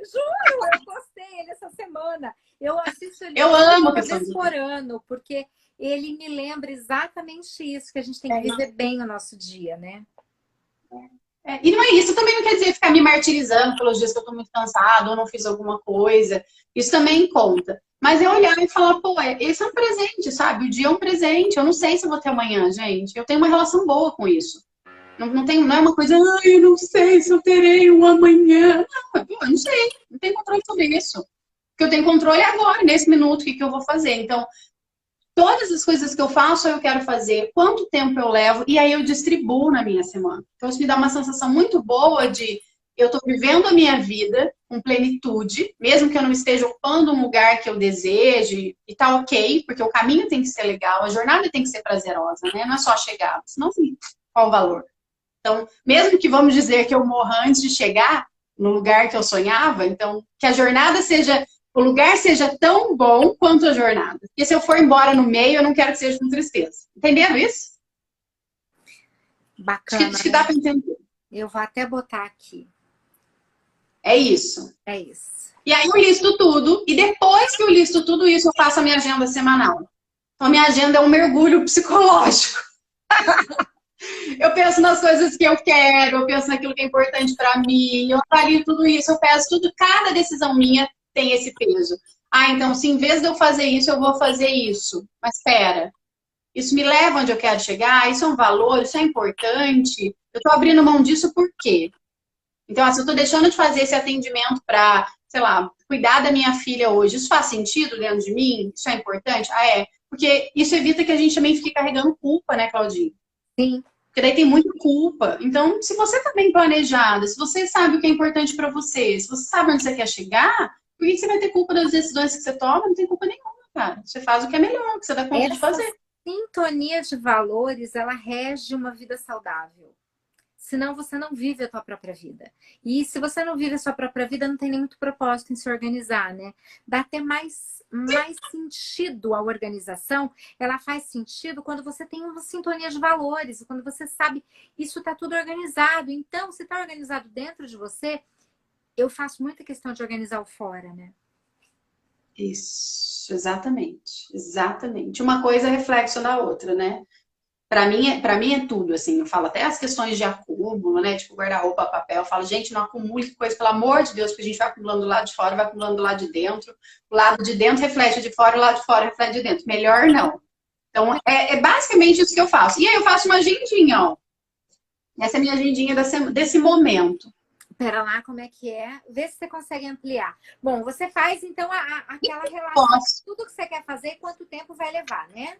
Speaker 2: Juro, eu gostei ele essa semana. Eu assisto ele
Speaker 1: Eu amo
Speaker 2: uma
Speaker 1: Questão
Speaker 2: vez
Speaker 1: de
Speaker 2: por
Speaker 1: Tempo.
Speaker 2: ano, porque ele me lembra exatamente isso, que a gente tem que viver bem o nosso dia, né?
Speaker 1: E não é isso, também não quer dizer ficar me martirizando pelos dias que eu tô muito cansado ou não fiz alguma coisa. Isso também conta. Mas é olhar e falar, pô, esse é um presente, sabe? O dia é um presente. Eu não sei se eu vou ter amanhã, gente. Eu tenho uma relação boa com isso. Não é uma coisa, eu não sei se eu terei um amanhã. Não, eu não sei. Não tenho controle sobre isso. O que eu tenho controle é agora, nesse minuto, o que eu vou fazer. Então, todas as coisas que eu faço, eu quero fazer, quanto tempo eu levo, e aí eu distribuo na minha semana. Então, isso me dá uma sensação muito boa de eu estou vivendo a minha vida com plenitude, mesmo que eu não esteja ocupando um lugar que eu deseje, e tá ok, porque o caminho tem que ser legal, a jornada tem que ser prazerosa, né? Não é só chegar, senão qual o valor? Então, mesmo que vamos dizer que eu morra antes de chegar no lugar que eu sonhava, então, que a jornada seja o lugar seja tão bom quanto a jornada. Porque se eu for embora no meio, eu não quero que seja com tristeza. Entenderam isso?
Speaker 2: Bacana.
Speaker 1: Acho que dá para entender.
Speaker 2: Eu vou até botar aqui.
Speaker 1: É isso.
Speaker 2: É isso.
Speaker 1: E aí eu listo tudo, e depois que eu listo tudo isso, eu faço a minha agenda semanal. Então, a minha agenda é um mergulho psicológico. Eu penso nas coisas que eu quero, eu penso naquilo que é importante para mim, eu avalio tudo isso, eu peço tudo, cada decisão minha tem esse peso. Ah, então, se em vez de eu fazer isso, eu vou fazer isso. Mas espera, isso me leva onde eu quero chegar? Isso é um valor? Isso é importante? Eu estou abrindo mão disso por quê? Então, se eu estou deixando de fazer esse atendimento para, sei lá, cuidar da minha filha hoje, isso faz sentido dentro de mim? Isso é importante? Ah, é. Porque isso evita que a gente também fique carregando culpa, né, Claudinha?
Speaker 2: Sim.
Speaker 1: Porque daí tem muita culpa. Então, se você está bem planejada, se você sabe o que é importante para você, se você sabe onde você quer chegar, por que você vai ter culpa das decisões que você toma? Não tem culpa nenhuma, cara. Você faz o que é melhor, o que você dá conta de fazer.
Speaker 2: Sintonia de valores, ela rege uma vida saudável. Senão você não vive a tua própria vida. E se você não vive a sua própria vida, não tem nem muito propósito em se organizar, né? Dá até mais sentido a organização. Ela faz sentido quando você tem uma sintonia de valores, quando você sabe isso está tudo organizado. Então, se está organizado dentro de você, eu faço muita questão de organizar o fora, né?
Speaker 1: Isso, exatamente. Exatamente. Uma coisa é reflexo da outra, né? Para mim é tudo, assim, eu falo até as questões de acúmulo, né, tipo guarda-roupa, papel, eu falo, gente, não acumule coisa, pelo amor de Deus, porque a gente vai acumulando do lado de fora, vai acumulando do lado de dentro, o lado de dentro reflete de fora, o lado de fora reflete de dentro, melhor não. Então, é basicamente isso que eu faço. E aí eu faço uma agendinha, ó, essa é a minha agendinha desse momento.
Speaker 2: Pera lá, como é que é? Vê se você consegue ampliar. Bom, você faz, então, aquela relação de tudo que você quer fazer e quanto tempo vai levar, né?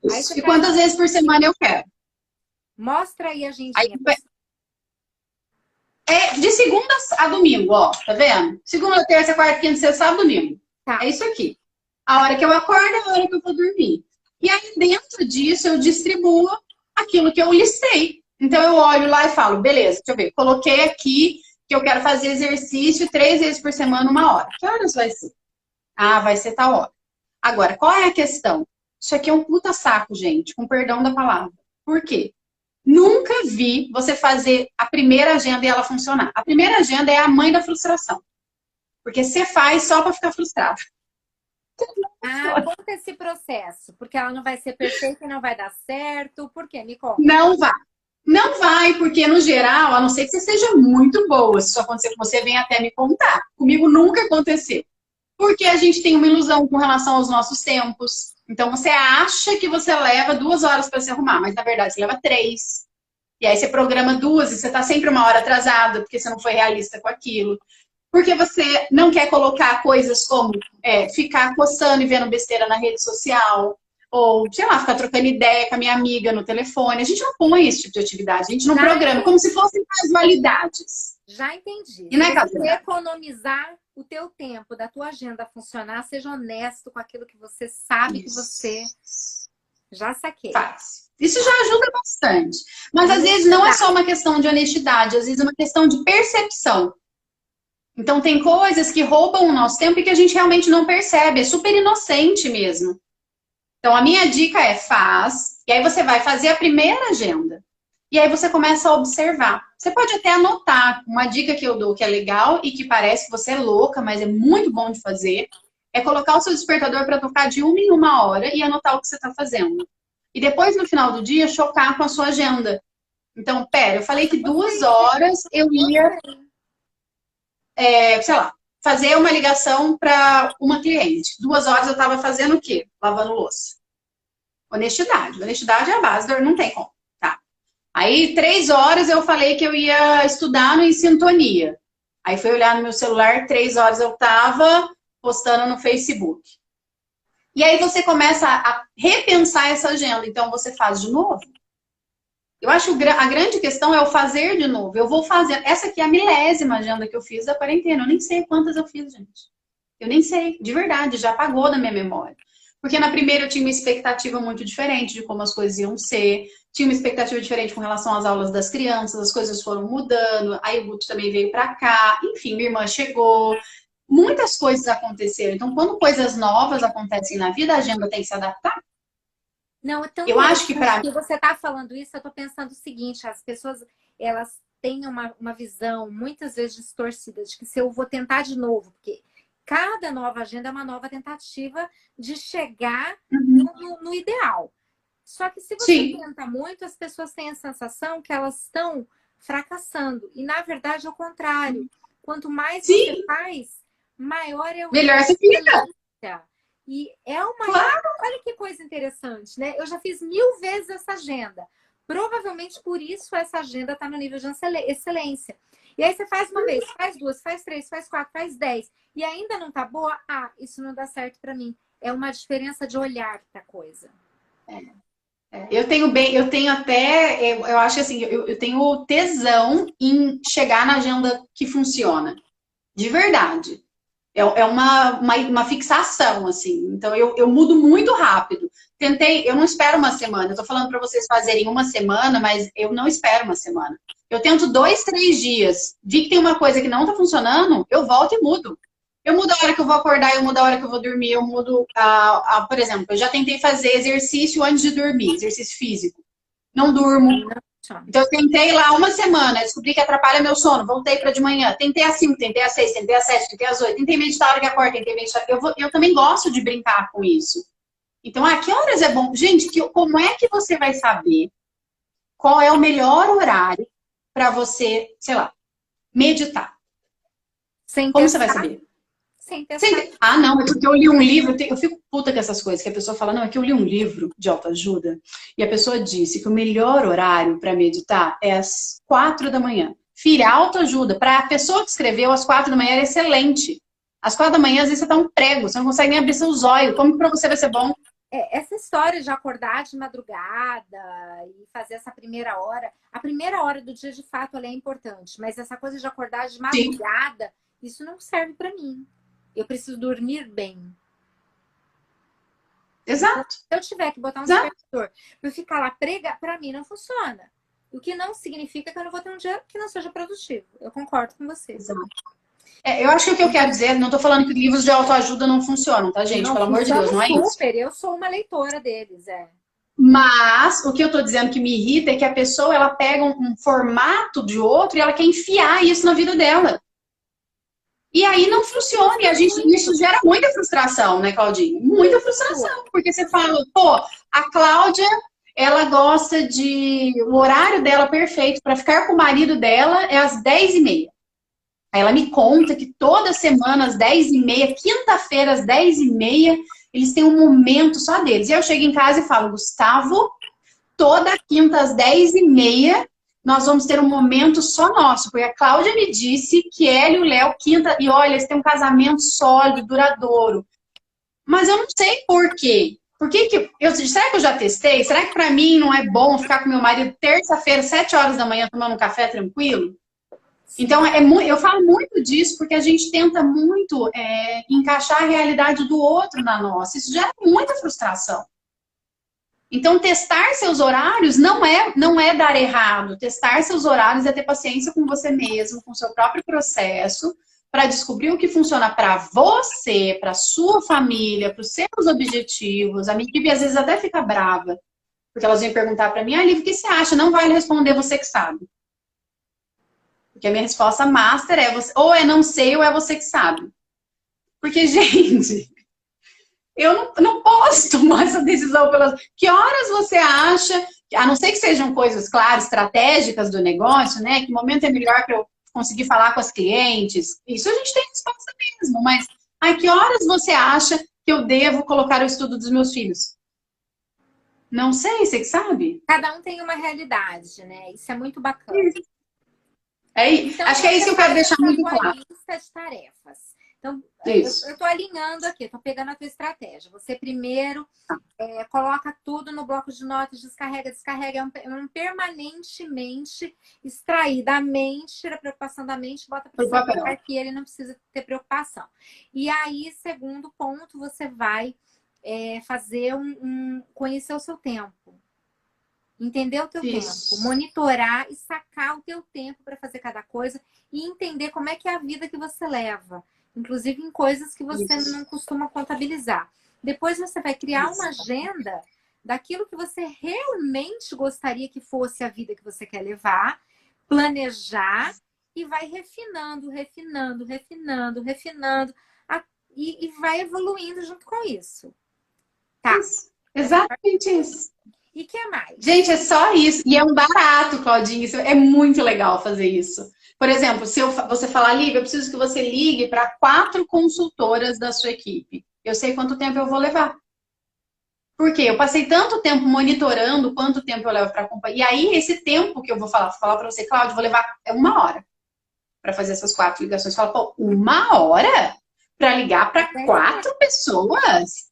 Speaker 1: E quantas vezes por semana eu quero?
Speaker 2: Mostra aí a agendinha.
Speaker 1: De segunda a domingo, ó. Tá vendo? Segunda, terça, quarta, quinta, sexta, sábado, domingo.
Speaker 2: Tá.
Speaker 1: É isso aqui. A hora que eu acordo é a hora que eu vou dormir. E aí, dentro disso, eu distribuo aquilo que eu listei. Então, eu olho lá e falo, beleza, deixa eu ver. Coloquei aqui que eu quero fazer exercício 3 vezes por semana, 1 hora. Que horas vai ser? Ah, vai ser tal hora. Agora, qual é a questão? Isso aqui é um puta saco, gente, com perdão da palavra. Por quê? Nunca vi você fazer a primeira agenda e ela funcionar. A primeira agenda é a mãe da frustração. Porque você faz só para ficar frustrado.
Speaker 2: Conta esse processo. Porque ela não vai ser perfeita e não vai dar certo. Por quê? Me conta.
Speaker 1: Não vai. Não vai, porque no geral, a não ser que você seja muito boa, se isso acontecer com você, vem até me contar. Comigo nunca aconteceu. Porque a gente tem uma ilusão com relação aos nossos tempos. Então você acha que você leva 2 horas para se arrumar, mas na verdade você leva 3. E aí você programa 2 e você tá sempre 1 hora atrasada, porque você não foi realista com aquilo. Porque você não quer colocar coisas como ficar coçando e vendo besteira na rede social, ou, sei lá, ficar trocando ideia com a minha amiga no telefone. A gente não põe esse tipo de atividade, a gente não programa, como se fossem casualidades.
Speaker 2: Já entendi.
Speaker 1: E não é
Speaker 2: Se você
Speaker 1: casualidade.
Speaker 2: economizar o teu tempo, da tua agenda funcionar, seja honesto com aquilo que você sabe que você já saquei.
Speaker 1: Faz. Isso já ajuda bastante. Mas às vezes não é só uma questão de honestidade, às vezes é uma questão de percepção. Então tem coisas que roubam o nosso tempo e que a gente realmente não percebe. É super inocente mesmo. Então a minha dica é faz, e aí você vai fazer a primeira agenda. E aí você começa a observar. Você pode até anotar. Uma dica que eu dou que é legal e que parece que você é louca, mas é muito bom de fazer, é colocar o seu despertador para tocar de 1 em 1 hora e anotar o que você está fazendo. E depois, no final do dia, chocar com a sua agenda. Então, eu falei que 2 horas eu ia, sei lá, fazer uma ligação para uma cliente. 2 horas eu estava fazendo o quê? Lavando louça. Honestidade. Honestidade é a base, não tem como. Tá. Aí, 3 horas eu falei que eu ia estudar no Em Sintonia. Aí fui olhar no meu celular, 3 horas eu estava postando no Facebook. E aí você começa a repensar essa agenda. Então, você faz de novo. Eu acho que a grande questão é o fazer de novo. Eu vou fazer. Essa aqui é a 1000ª agenda que eu fiz da quarentena. Eu nem sei quantas eu fiz, gente. Eu nem sei, de verdade, já apagou da minha memória. Porque na primeira eu tinha uma expectativa muito diferente de como as coisas iam ser. Tinha uma expectativa diferente com relação às aulas das crianças. As coisas foram mudando. Aí o Guto também veio pra cá. Enfim, minha irmã chegou. Muitas coisas aconteceram. Então, quando coisas novas acontecem na vida, a agenda tem que se adaptar.
Speaker 2: Não, é tão
Speaker 1: eu acho que
Speaker 2: você está falando isso, eu estou pensando o seguinte, as pessoas, elas têm uma visão muitas vezes distorcida de que se eu vou tentar de novo, porque cada nova agenda é uma nova tentativa de chegar no ideal. Só que se você tenta muito, as pessoas têm a sensação que elas estão fracassando. E na verdade é o contrário. Quanto mais você faz, maior é o
Speaker 1: melhor você fica.
Speaker 2: E é olha que coisa interessante, né? Eu já fiz 1000 vezes essa agenda. Provavelmente por isso essa agenda está no nível de excelência. E aí você faz uma vez, faz 2, faz 3, faz 4, faz 10. E ainda não tá boa? Ah, isso não dá certo para mim. É uma diferença de olhar para a coisa.
Speaker 1: Eu tenho até, eu acho assim, eu tenho tesão em chegar na agenda que funciona. De verdade. É uma fixação, assim. Então, eu mudo muito rápido. Eu não espero uma semana. Eu tô falando para vocês fazerem uma semana, mas eu não espero uma semana. Eu tento 2, 3 dias. Vi que tem uma coisa que não tá funcionando, eu volto e mudo. Eu mudo a hora que eu vou acordar, eu mudo a hora que eu vou dormir, eu mudo por exemplo, eu já tentei fazer exercício antes de dormir, exercício físico. Não durmo. Então, eu tentei lá uma semana, descobri que atrapalha meu sono, voltei para de manhã. Tentei às 5, tentei às 6, tentei às 7, tentei às 8, tentei meditar a hora que acordo, tentei meditar. Eu também gosto de brincar com isso. Então, que horas é bom? Gente, como é que você vai saber qual é o melhor horário para você, sei lá, meditar? Como você vai saber? Ah, não, é porque eu li um livro, eu fico puta com essas coisas, que a pessoa fala, não, é que eu li um livro de autoajuda e a pessoa disse que o melhor horário para meditar é às 4 da manhã. Filha, autoajuda, para a pessoa que escreveu, às 4 da manhã era excelente. Às 4 da manhã, às vezes você tá um prego, você não consegue nem abrir seus olhos. Como que para você vai ser bom?
Speaker 2: Essa história de acordar de madrugada e fazer essa primeira hora, a primeira hora do dia de fato ela é importante, mas essa coisa de acordar de madrugada, isso não serve para mim. Eu preciso dormir bem.
Speaker 1: Exato.
Speaker 2: Se eu tiver que botar um despertador para ficar lá prega, para mim não funciona. O que não significa que eu não vou ter um dia que não seja produtivo. Eu concordo com você.
Speaker 1: Exato. Eu acho que o que eu quero dizer, não tô falando que livros de autoajuda não funcionam, tá, gente? Pelo amor de Deus, não é isso.
Speaker 2: Super, eu sou uma leitora deles,
Speaker 1: Mas o que eu tô dizendo que me irrita é que a pessoa, ela pega um formato de outro e ela quer enfiar isso na vida dela. E aí não funciona, e isso gera muita frustração, né, Claudinha? Muita frustração, porque você fala, pô, a Cláudia, ela gosta o horário dela perfeito para ficar com o marido dela é às 10h30. Aí ela me conta que toda semana às 10h30, quinta-feira às 10h30, eles têm um momento só deles. E aí eu chego em casa e falo, Gustavo, toda quinta às 10h30, nós vamos ter um momento só nosso. Porque a Cláudia me disse que ela e o Léo, quinta... E olha, eles têm um casamento sólido, duradouro. Mas eu não sei por quê. Será que eu já testei? Será que pra mim não é bom ficar com meu marido terça-feira, 7 horas da manhã, tomando um café tranquilo? Então, eu falo muito disso porque a gente tenta muito encaixar a realidade do outro na nossa. Isso gera muita frustração. Então, testar seus horários não é dar errado. Testar seus horários é ter paciência com você mesmo, com o seu próprio processo, para descobrir o que funciona para você, para sua família, para os seus objetivos. A minha equipe às vezes até fica brava, porque elas vêm perguntar para mim, Lívia, o que você acha? Não vai responder, você que sabe. Porque a minha resposta master é você, ou é não sei, ou é você que sabe. Porque, gente, eu não posso tomar essa decisão pelas... Que horas você acha, a não ser que sejam coisas, claro, estratégicas do negócio, né? Que momento é melhor para eu conseguir falar com as clientes? Isso a gente tem resposta mesmo, mas a que horas você acha que eu devo colocar o estudo dos meus filhos? Não sei, você que sabe?
Speaker 2: Cada um tem uma realidade, né? Isso é muito bacana.
Speaker 1: Então, acho que é isso que eu quero deixar muito claro.
Speaker 2: Lista de tarefas. Então, eu estou alinhando aqui, estou pegando a tua estratégia. Você primeiro coloca tudo no bloco de notas, descarrega, permanentemente extrair da mente, tira a preocupação da mente, bota para o papel, que ele não precisa ter preocupação. E aí, segundo ponto, você vai fazer conhecer o seu tempo. Entender o teu tempo, monitorar e sacar o teu tempo para fazer cada coisa e entender como é que é a vida que você leva, inclusive em coisas que você não costuma contabilizar. Depois você vai criar uma agenda daquilo que você realmente gostaria que fosse a vida que você quer levar, planejar e vai refinando e vai evoluindo junto com isso. Tá?
Speaker 1: Exatamente isso.
Speaker 2: E o que mais?
Speaker 1: Gente, é só isso. E é um barato, Claudinha. Isso é muito legal fazer isso. Por exemplo, se você falar, Lívia, eu preciso que você ligue para 4 consultoras da sua equipe. Eu sei quanto tempo eu vou levar. Por quê? Eu passei tanto tempo monitorando quanto tempo eu levo para acompanhar. E aí, esse tempo que eu vou falar para você, Cláudia, vou levar 1 hora para fazer essas 4 ligações. Fala, pô, 1 hora para ligar para 4 pessoas?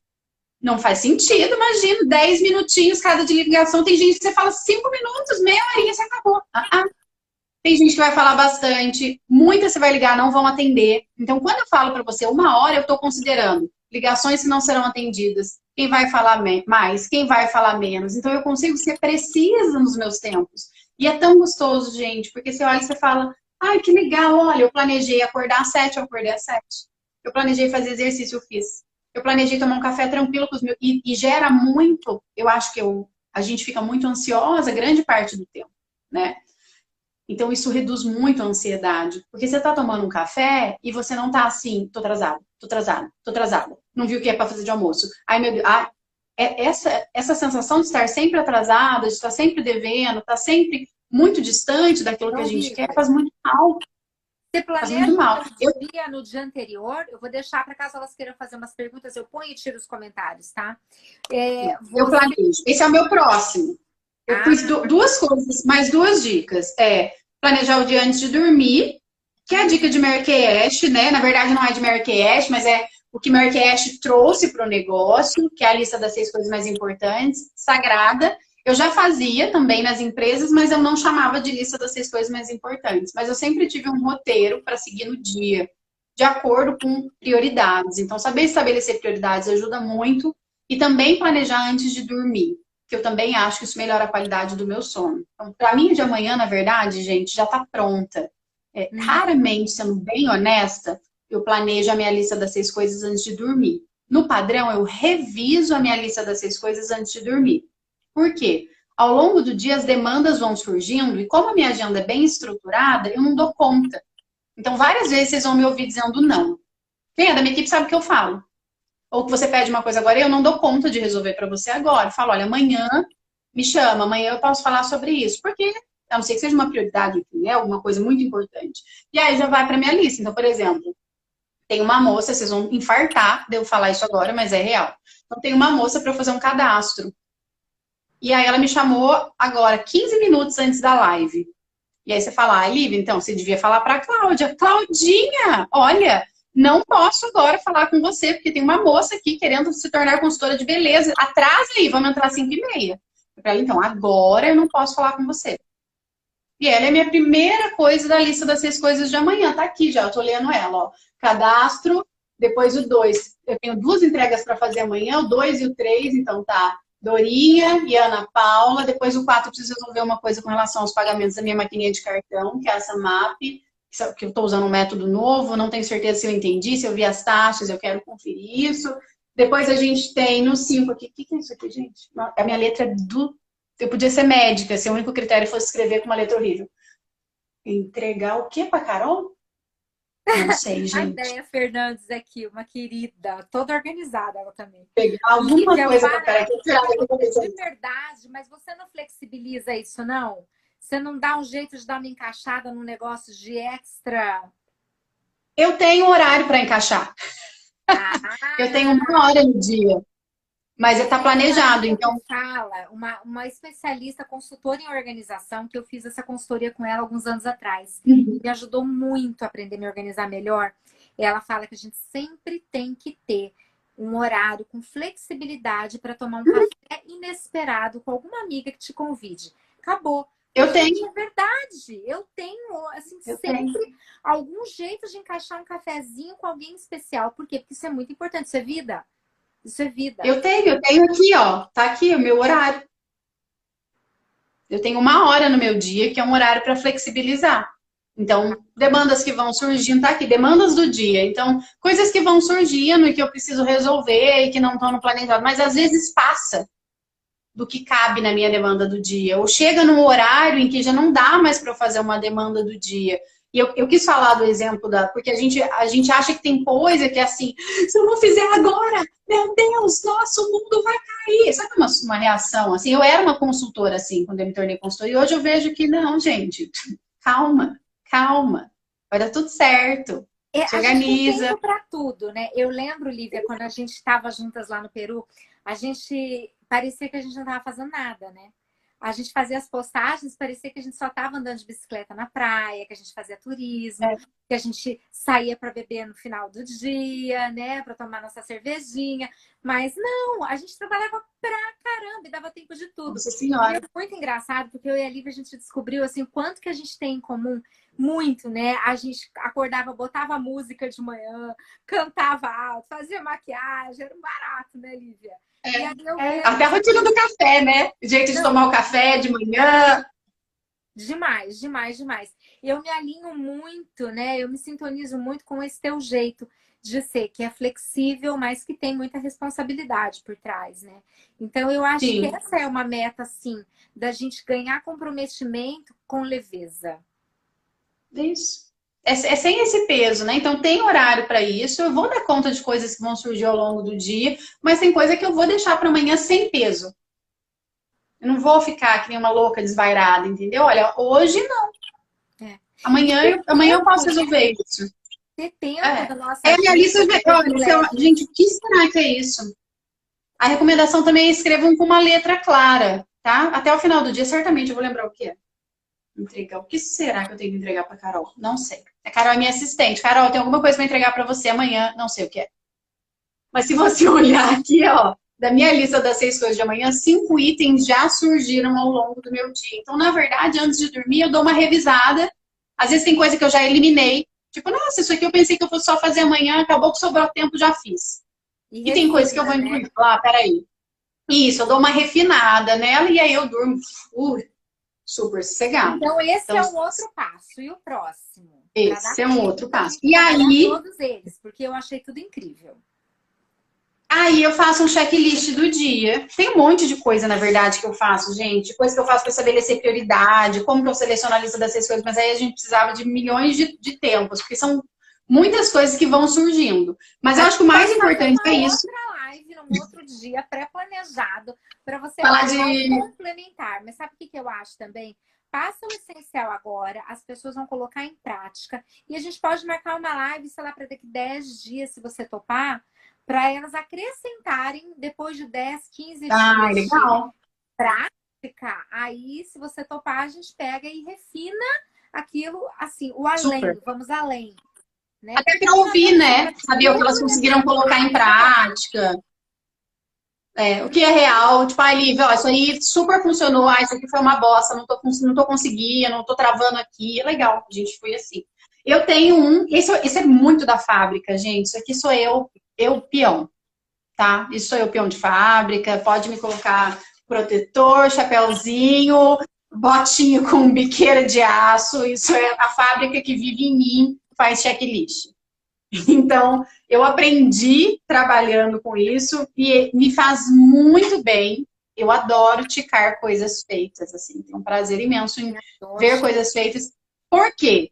Speaker 1: Não faz sentido, imagina, 10 minutinhos cada de ligação. Tem gente que você fala 5 minutos, meia horinha, você acabou. Tem gente que vai falar bastante, muitas você vai ligar, não vão atender. Então, quando eu falo para você 1 hora, eu estou considerando ligações que não serão atendidas, quem vai falar mais, quem vai falar menos. Então, eu consigo ser precisa nos meus tempos. E é tão gostoso, gente, porque você olha e você fala, ai, que legal, olha, eu planejei acordar às 7, eu acordei às 7. Eu planejei fazer exercício, eu fiz. Eu planejei tomar um café tranquilo com os meus... E gera muito, eu acho que a gente fica muito ansiosa grande parte do tempo, né? Então, isso reduz muito a ansiedade. Porque você tá tomando um café e você não tá assim, tô atrasada. Não vi o que é para fazer de almoço. Ai, meu Deus. Essa sensação de estar sempre atrasada, de estar sempre devendo, estar sempre muito distante daquilo que a gente quer, faz muito mal.
Speaker 2: Você planeja no dia anterior? Eu vou deixar para caso elas queiram fazer umas perguntas, eu ponho e tiro os comentários, tá?
Speaker 1: Eu planejo. Esse é o meu próximo. Eu fiz 2 coisas, mais 2 dicas. Planejar o dia antes de dormir, que é a dica de Marrakech, né? Na verdade, não é de Marrakech, mas é o que Marrakech trouxe para o negócio, que é a lista das 6 coisas mais importantes, sagrada. Eu já fazia também nas empresas, mas eu não chamava de lista das 6 coisas mais importantes. Mas eu sempre tive um roteiro para seguir no dia, de acordo com prioridades. Então, saber estabelecer prioridades ajuda muito. E também planejar antes de dormir, que eu também acho que isso melhora a qualidade do meu sono. Então, para mim, de amanhã, na verdade, gente, já está pronta. Raramente, sendo bem honesta, eu planejo a minha lista das 6 coisas antes de dormir. No padrão, eu reviso a minha lista das 6 coisas antes de dormir. Por quê? Ao longo do dia, as demandas vão surgindo e como a minha agenda é bem estruturada, eu não dou conta. Então, várias vezes vocês vão me ouvir dizendo não. Quem é da minha equipe sabe o que eu falo. Ou que você pede uma coisa agora e eu não dou conta de resolver para você agora. Eu falo, olha, amanhã me chama, amanhã eu posso falar sobre isso. Porque, a não ser que seja uma prioridade, né, alguma coisa muito importante. E aí já vai para minha lista. Então, por exemplo, Tem uma moça, vocês vão infartar de eu falar isso agora, mas é real. Então tem uma moça para fazer um cadastro. E aí ela me chamou agora, 15 minutos antes da live. E aí você fala, Lívia, então você devia falar para a Cláudia. Claudinha, olha, não posso agora falar com você, porque tem uma moça aqui querendo se tornar consultora de beleza. Atrasa aí, vamos entrar às 5h30. Eu falei, então, agora eu não posso falar com você. E ela é a minha primeira coisa da lista das 6 coisas de amanhã. Tá aqui já, eu tô lendo ela, ó. Cadastro, depois o 2. Eu tenho 2 entregas para fazer amanhã, o 2 e o 3, então tá. Dorinha e Ana Paula. Depois o 4, eu preciso resolver uma coisa com relação aos pagamentos da minha maquininha de cartão, que é essa MAP, que eu estou usando um método novo, não tenho certeza se eu entendi, se eu vi as taxas, eu quero conferir isso. Depois a gente tem no 5 aqui. O que é isso aqui, gente? A minha letra é do... Eu podia ser médica, se o único critério fosse escrever com uma letra horrível. Entregar o quê pra Carol? Não sei,
Speaker 2: A
Speaker 1: gente.
Speaker 2: Ideia Fernandes aqui, uma querida, toda organizada ela também.
Speaker 1: Pegar alguma coisa pra Carol.
Speaker 2: De verdade, mas você não flexibiliza isso, não? Você não dá um jeito de dar uma encaixada num negócio de extra?
Speaker 1: Eu tenho horário para encaixar. Eu tenho 1 hora no dia. Mas está planejado, então...
Speaker 2: Fala, uma especialista consultora em organização, que eu fiz essa consultoria com ela alguns anos atrás. Me ajudou muito a aprender a me organizar melhor. Ela fala que a gente sempre tem que ter um horário com flexibilidade para tomar um café inesperado com alguma amiga que te convide. Acabou.
Speaker 1: Eu tenho.
Speaker 2: É verdade. Eu tenho, assim, sempre algum jeito de encaixar um cafezinho com alguém especial. Por quê? Porque isso é muito importante. Isso é vida. Isso é vida.
Speaker 1: Eu tenho aqui, ó. Tá aqui o meu horário. Eu tenho 1 hora no meu dia, que é um horário para flexibilizar. Então, demandas que vão surgindo, tá aqui, demandas do dia. Então, coisas que vão surgindo e que eu preciso resolver e que não estão no planejado. Mas às vezes passa do que cabe na minha demanda do dia. Ou chega num horário em que já não dá mais para eu fazer uma demanda do dia. E eu quis falar do exemplo da... Porque a gente acha que tem coisa que é assim, se eu não fizer agora, meu Deus, nosso mundo vai cair. Sabe uma reação assim? Eu era uma consultora assim, quando eu me tornei consultora. E hoje eu vejo que não, gente. Calma, calma. Vai dar tudo certo. Se organiza.
Speaker 2: Tem tempo para tudo, né? Eu lembro, Lívia, quando a gente estava juntas lá no Peru, a gente... Parecia que a gente não estava fazendo nada, né? A gente fazia as postagens, parecia que a gente só estava andando de bicicleta na praia, que a gente fazia turismo, que a gente saía para beber no final do dia, né? Para tomar nossa cervejinha. Mas não, a gente trabalhava pra caramba e dava tempo de tudo.
Speaker 1: Nossa Senhora.
Speaker 2: E é muito engraçado, porque eu e a Lívia, a gente descobriu assim, o quanto que a gente tem em comum. Muito, né? A gente acordava, botava música de manhã, cantava alto, fazia maquiagem, era um barato, né, Lívia?
Speaker 1: Até a rotina do café, né? O jeito de tomar o café de manhã.
Speaker 2: Demais, demais, demais. Eu me alinho muito, né? Eu me sintonizo muito com esse teu jeito de ser, que é flexível, mas que tem muita responsabilidade por trás, né? Então, eu acho que essa é uma meta, assim, da gente ganhar comprometimento com leveza.
Speaker 1: Isso. É sem esse peso, né? Então tem horário para isso. Eu vou dar conta de coisas que vão surgir ao longo do dia, mas tem coisa que eu vou deixar para amanhã sem peso. Eu não vou ficar que nem uma louca desvairada, entendeu? Olha, hoje não. Amanhã eu posso resolver isso.
Speaker 2: Ter tempo da nossa
Speaker 1: a minha lista de... Gente, o que será que é isso? A recomendação também é escrevam com uma letra clara, tá? Até o final do dia, certamente eu vou lembrar o que é. Entregar. O que será que eu tenho que entregar para Carol? Não sei. A Carol é minha assistente. Carol, tem alguma coisa para entregar para você amanhã? Não sei o que é. Mas se você olhar aqui, ó, da minha lista das 6 coisas de amanhã, 5 itens já surgiram ao longo do meu dia. Então, na verdade, antes de dormir, eu dou uma revisada. Às vezes tem coisa que eu já eliminei. Tipo, nossa, isso aqui eu pensei que eu fosse só fazer amanhã, acabou que sobrou tempo, já fiz. E tem coisa que eu vou incluir. Né? Ah, peraí. Isso, eu dou uma refinada nela e aí eu durmo. Super sossegado.
Speaker 2: Então, esse é um outro passo. E o próximo?
Speaker 1: Esse é um outro passo. E aí...
Speaker 2: Todos eles, porque eu achei tudo incrível.
Speaker 1: Aí eu faço um checklist do dia. Tem um monte de coisa, na verdade, que eu faço, gente. Coisa que eu faço para estabelecer prioridade, como que eu seleciono a lista das 6 coisas. Mas aí a gente precisava de milhões de tempos, porque são muitas coisas que vão surgindo. Mas eu acho que o mais importante é isso.
Speaker 2: Outra live, num outro dia, pré-planejado, para você
Speaker 1: falar de
Speaker 2: complementar. Mas sabe o que eu acho também? passa o essencial agora, as pessoas vão colocar em prática. E a gente pode marcar uma live, sei lá, para daqui 10 dias, se você topar, para elas acrescentarem, depois de 10, 15
Speaker 1: Ah,
Speaker 2: dias de
Speaker 1: legal.
Speaker 2: prática. Aí, se você topar, a gente pega e refina aquilo, assim, o além,
Speaker 1: Super.
Speaker 2: vamos além. Né?
Speaker 1: Até
Speaker 2: Porque
Speaker 1: para
Speaker 2: também não
Speaker 1: ouvir,
Speaker 2: adianta
Speaker 1: né?
Speaker 2: chegar
Speaker 1: Saber o que elas conseguiram colocar em prática. O que é real, tipo, ah, Lívia, ó, isso aí super funcionou, ah, isso aqui foi uma bosta, não tô conseguindo, não tô travando aqui. É legal, a gente foi assim. Eu tenho esse é muito da fábrica, gente. Isso aqui sou eu peão, tá? Isso sou eu peão de fábrica, pode me colocar protetor, chapéuzinho, botinho com biqueira de aço. Isso é a fábrica que vive em mim, faz checklist. Então, eu aprendi trabalhando com isso e me faz muito bem. Eu adoro ticar coisas feitas, assim, tenho um prazer imenso em ver coisas feitas. Por quê?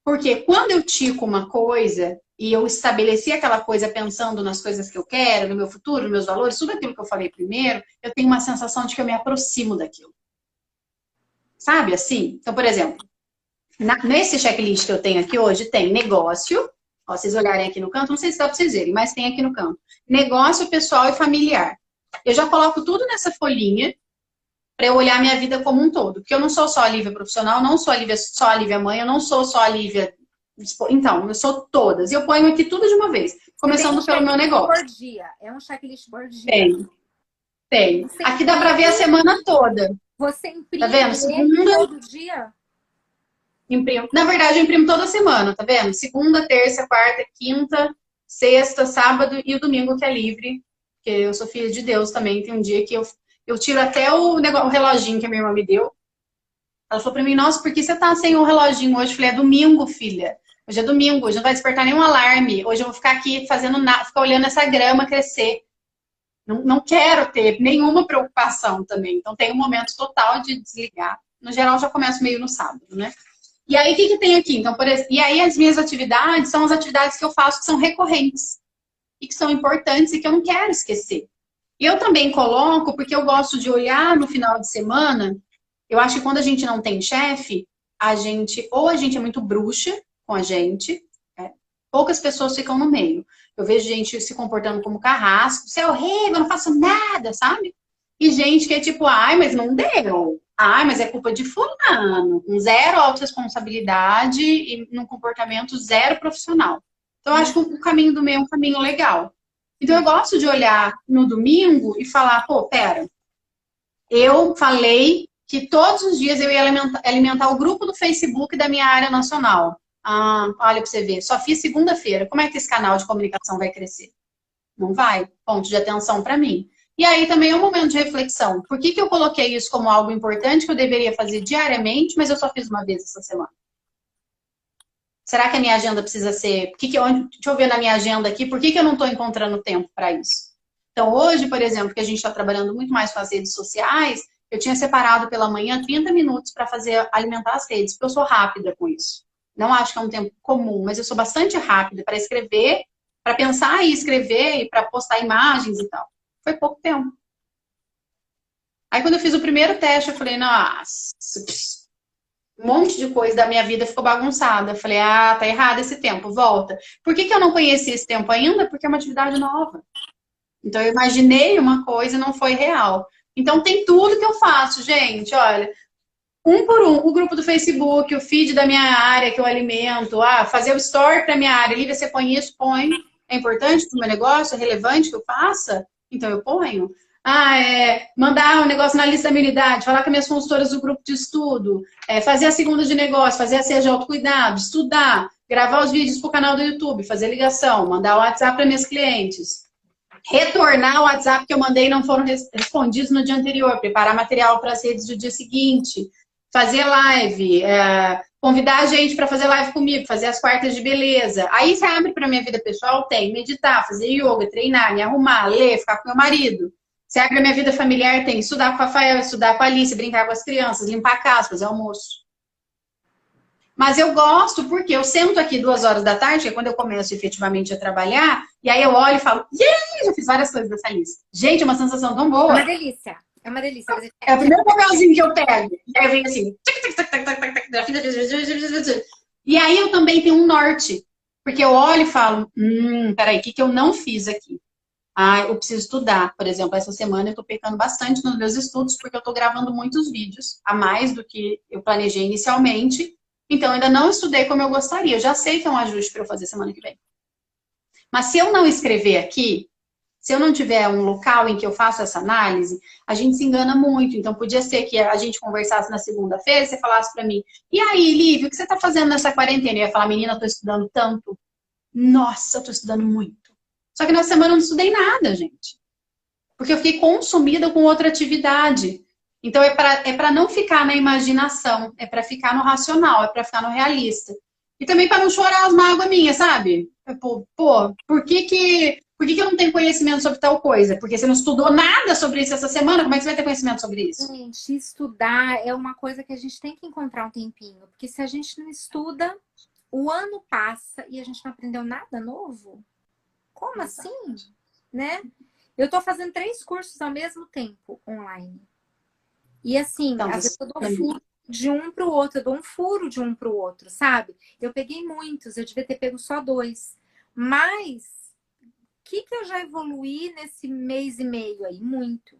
Speaker 1: Porque quando eu tico uma coisa e eu estabeleci aquela coisa pensando nas coisas que eu quero, no meu futuro, nos meus valores, tudo aquilo que eu falei primeiro, eu tenho uma sensação de que eu me aproximo daquilo. Sabe assim? Então, por exemplo, nesse checklist que eu tenho aqui hoje, tem negócio. Ó, vocês olharem aqui no canto, não sei se dá para vocês verem, mas tem aqui no canto. Negócio pessoal e familiar. Eu já coloco tudo nessa folhinha para eu olhar minha vida como um todo. Porque eu não sou só a Lívia profissional, não sou só a Lívia mãe, eu não sou só a Lívia. Então, eu sou todas. E eu ponho aqui tudo de uma vez,
Speaker 2: Você tem um
Speaker 1: começando pelo meu
Speaker 2: checklist
Speaker 1: negócio.
Speaker 2: por dia. É um checklist por dia.
Speaker 1: Tem.
Speaker 2: Você
Speaker 1: Aqui dá para ver a
Speaker 2: imprime,
Speaker 1: semana toda.
Speaker 2: você
Speaker 1: Tá
Speaker 2: imprime
Speaker 1: vendo?
Speaker 2: ele
Speaker 1: Segunda,
Speaker 2: todo dia?
Speaker 1: imprimo. Na verdade, eu imprimo toda semana, tá vendo? Segunda, terça, quarta, quinta, sexta, sábado e o domingo que é livre. Porque eu sou filha de Deus também. Tem um dia que eu tiro até o reloginho que a minha irmã me deu. Ela falou pra mim, nossa, por que você tá sem o reloginho hoje? Eu falei, é domingo, filha. Hoje é domingo, hoje não vai despertar nenhum alarme. Hoje eu vou ficar aqui fazendo nada, ficar olhando essa grama crescer. Não quero ter nenhuma preocupação também. Então tem um momento total de desligar. No geral, já começo meio no sábado, né? E aí, o que tem aqui? Então, e aí, as minhas atividades são as atividades que eu faço que são recorrentes e que são importantes e que eu não quero esquecer. E eu também coloco, porque eu gosto de olhar no final de semana. Eu acho que quando a gente não tem chefe, ou a gente é muito bruxa com a gente, poucas pessoas ficam no meio. Eu vejo gente se comportando como carrasco, você é horrível, eu não faço nada, sabe? E gente que é tipo, ai, mas não deu. Ai, mas é culpa de fulano. Com zero autorresponsabilidade e num comportamento zero profissional. Então, eu acho que o caminho do meio é um caminho legal. Então, eu gosto de olhar no domingo e falar, pô, pera, eu falei que todos os dias eu ia alimentar o grupo do Facebook da minha área nacional. Ah, olha para você ver, só fiz segunda-feira. Como é que esse canal de comunicação vai crescer? Não vai. Ponto de atenção para mim. E aí também é um momento de reflexão. Por que eu coloquei isso como algo importante que eu deveria fazer diariamente, mas eu só fiz uma vez essa semana? Será que a minha agenda precisa ser... deixa eu ver na minha agenda aqui, por que eu não estou encontrando tempo para isso? Então, hoje, por exemplo, que a gente está trabalhando muito mais com as redes sociais, eu tinha separado pela manhã 30 minutos para alimentar as redes, porque eu sou rápida com isso. Não acho que é um tempo comum, mas eu sou bastante rápida para escrever, para pensar e escrever, e para postar imagens e tal. Foi pouco tempo. Aí, quando eu fiz o primeiro teste, eu falei, nossa, um monte de coisa da minha vida ficou bagunçada. Eu falei, ah, tá errado esse tempo, volta. Por que eu não conheci esse tempo ainda? Porque é uma atividade nova. Então, eu imaginei uma coisa e não foi real. Então, tem tudo que eu faço, gente. Olha, um por um. O grupo do Facebook, o feed da minha área que eu alimento. Fazer o story para minha área. Lívia, você põe isso? Põe. É importante para o meu negócio? É relevante que eu faça? Então, eu ponho. Mandar um negócio na lista da minha unidade. Falar com minhas consultoras do grupo de estudo. Fazer a segunda de negócio. Fazer a seja autocuidado. Estudar. Gravar os vídeos para o canal do YouTube. Fazer ligação. Mandar o WhatsApp para minhas clientes. Retornar o WhatsApp que eu mandei e não foram respondidos no dia anterior, preparar material para as redes do dia seguinte, fazer live, convidar a gente para fazer live comigo, fazer as quartas de beleza. Aí você abre para a minha vida pessoal, tem meditar, fazer yoga, treinar, me arrumar, ler, ficar com meu marido. Você abre a minha vida familiar, tem estudar com o Rafael, estudar com a Alice, brincar com as crianças, limpar a casa, fazer almoço. Mas eu gosto porque eu sento aqui 2 horas da tarde, que é quando eu começo efetivamente a trabalhar, e aí eu olho e falo, já fiz várias coisas dessa lista. Gente, é uma sensação tão
Speaker 2: É
Speaker 1: boa.
Speaker 2: uma delícia. É uma delícia.
Speaker 1: É o primeiro papelzinho que eu pego. Aí eu venho assim. E aí eu também tenho um norte. Porque eu olho e falo, peraí, o que, que eu não fiz aqui? Ah, eu preciso estudar. Por exemplo, essa semana eu estou pecando bastante nos meus estudos, porque eu estou gravando muitos vídeos, a mais do que eu planejei inicialmente. Então, eu ainda não estudei como eu gostaria. Eu já sei que é um ajuste para eu fazer semana que vem. Mas se eu não escrever aqui, se eu não tiver um local em que eu faço essa análise, a gente se engana muito. Então, podia ser que a gente conversasse na segunda-feira e você falasse para mim, e aí, Lívia, o que você está fazendo nessa quarentena? Eu ia falar, menina, eu estou estudando tanto. Nossa, eu estou estudando muito. Só que na semana eu não estudei nada, gente. Porque eu fiquei consumida com outra atividade. Então, é para não ficar na imaginação, é para ficar no racional, é para ficar no realista. E também para não chorar as mágoas minhas, sabe? Pô, por que eu não tenho conhecimento sobre tal coisa? Porque você não estudou nada sobre isso essa semana, como é que você vai ter conhecimento sobre isso?
Speaker 2: Gente, estudar é uma coisa que a gente tem que encontrar um tempinho. Porque se a gente não estuda, o ano passa e a gente não aprendeu nada novo. Como assim? Né? Eu tô fazendo 3 cursos ao mesmo tempo online. E assim,
Speaker 1: Então,
Speaker 2: às vezes
Speaker 1: você...
Speaker 2: eu dou furo de um para o outro, eu dou um furo de um para o outro, sabe? Eu peguei muitos, eu devia ter pego só 2. Mas o que eu já evoluí nesse mês e meio aí? Muito.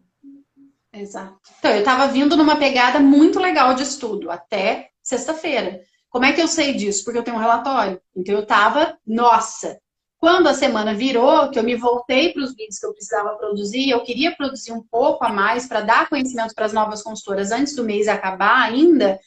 Speaker 1: Exato. Então, eu estava vindo numa pegada muito legal de estudo, até sexta-feira. Como é que eu sei disso? Porque eu tenho um relatório. Então, eu estava, nossa. Quando a semana virou, que eu me voltei para os vídeos que eu precisava produzir, eu queria produzir um pouco a mais para dar conhecimento para as novas consultoras antes do mês acabar ainda,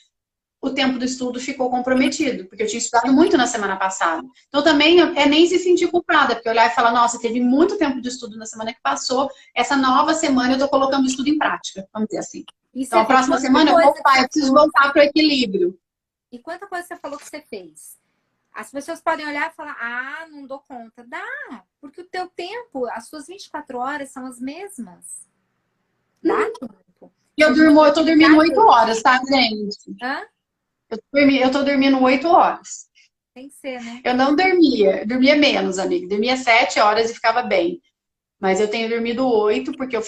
Speaker 1: o tempo do estudo ficou comprometido, porque eu tinha estudado muito na semana passada. Então, também é nem se sentir culpada, porque olhar e falar, nossa, teve muito tempo de estudo na semana que passou, essa nova semana eu estou colocando o estudo em prática, vamos dizer assim.
Speaker 2: E
Speaker 1: Então,
Speaker 2: você
Speaker 1: a
Speaker 2: vê
Speaker 1: próxima
Speaker 2: quanta
Speaker 1: semana eu vou,
Speaker 2: coisa que
Speaker 1: opa, eu
Speaker 2: você
Speaker 1: preciso
Speaker 2: falou.
Speaker 1: voltar para o equilíbrio.
Speaker 2: E quanta coisa você falou que você fez. As pessoas podem olhar e falar, ah, não dou conta. Dá, porque o teu tempo, as suas 24 horas são as mesmas. Dá tempo.
Speaker 1: E
Speaker 2: Se a gente
Speaker 1: eu tô dormindo
Speaker 2: ficar
Speaker 1: 8 horas, tá, gente?
Speaker 2: hã?
Speaker 1: Eu tô dormindo 8 horas.
Speaker 2: Tem que ser, né?
Speaker 1: Eu não dormia, eu dormia menos, amiga. Dormia 7 horas e ficava bem. Mas eu tenho dormido 8 porque eu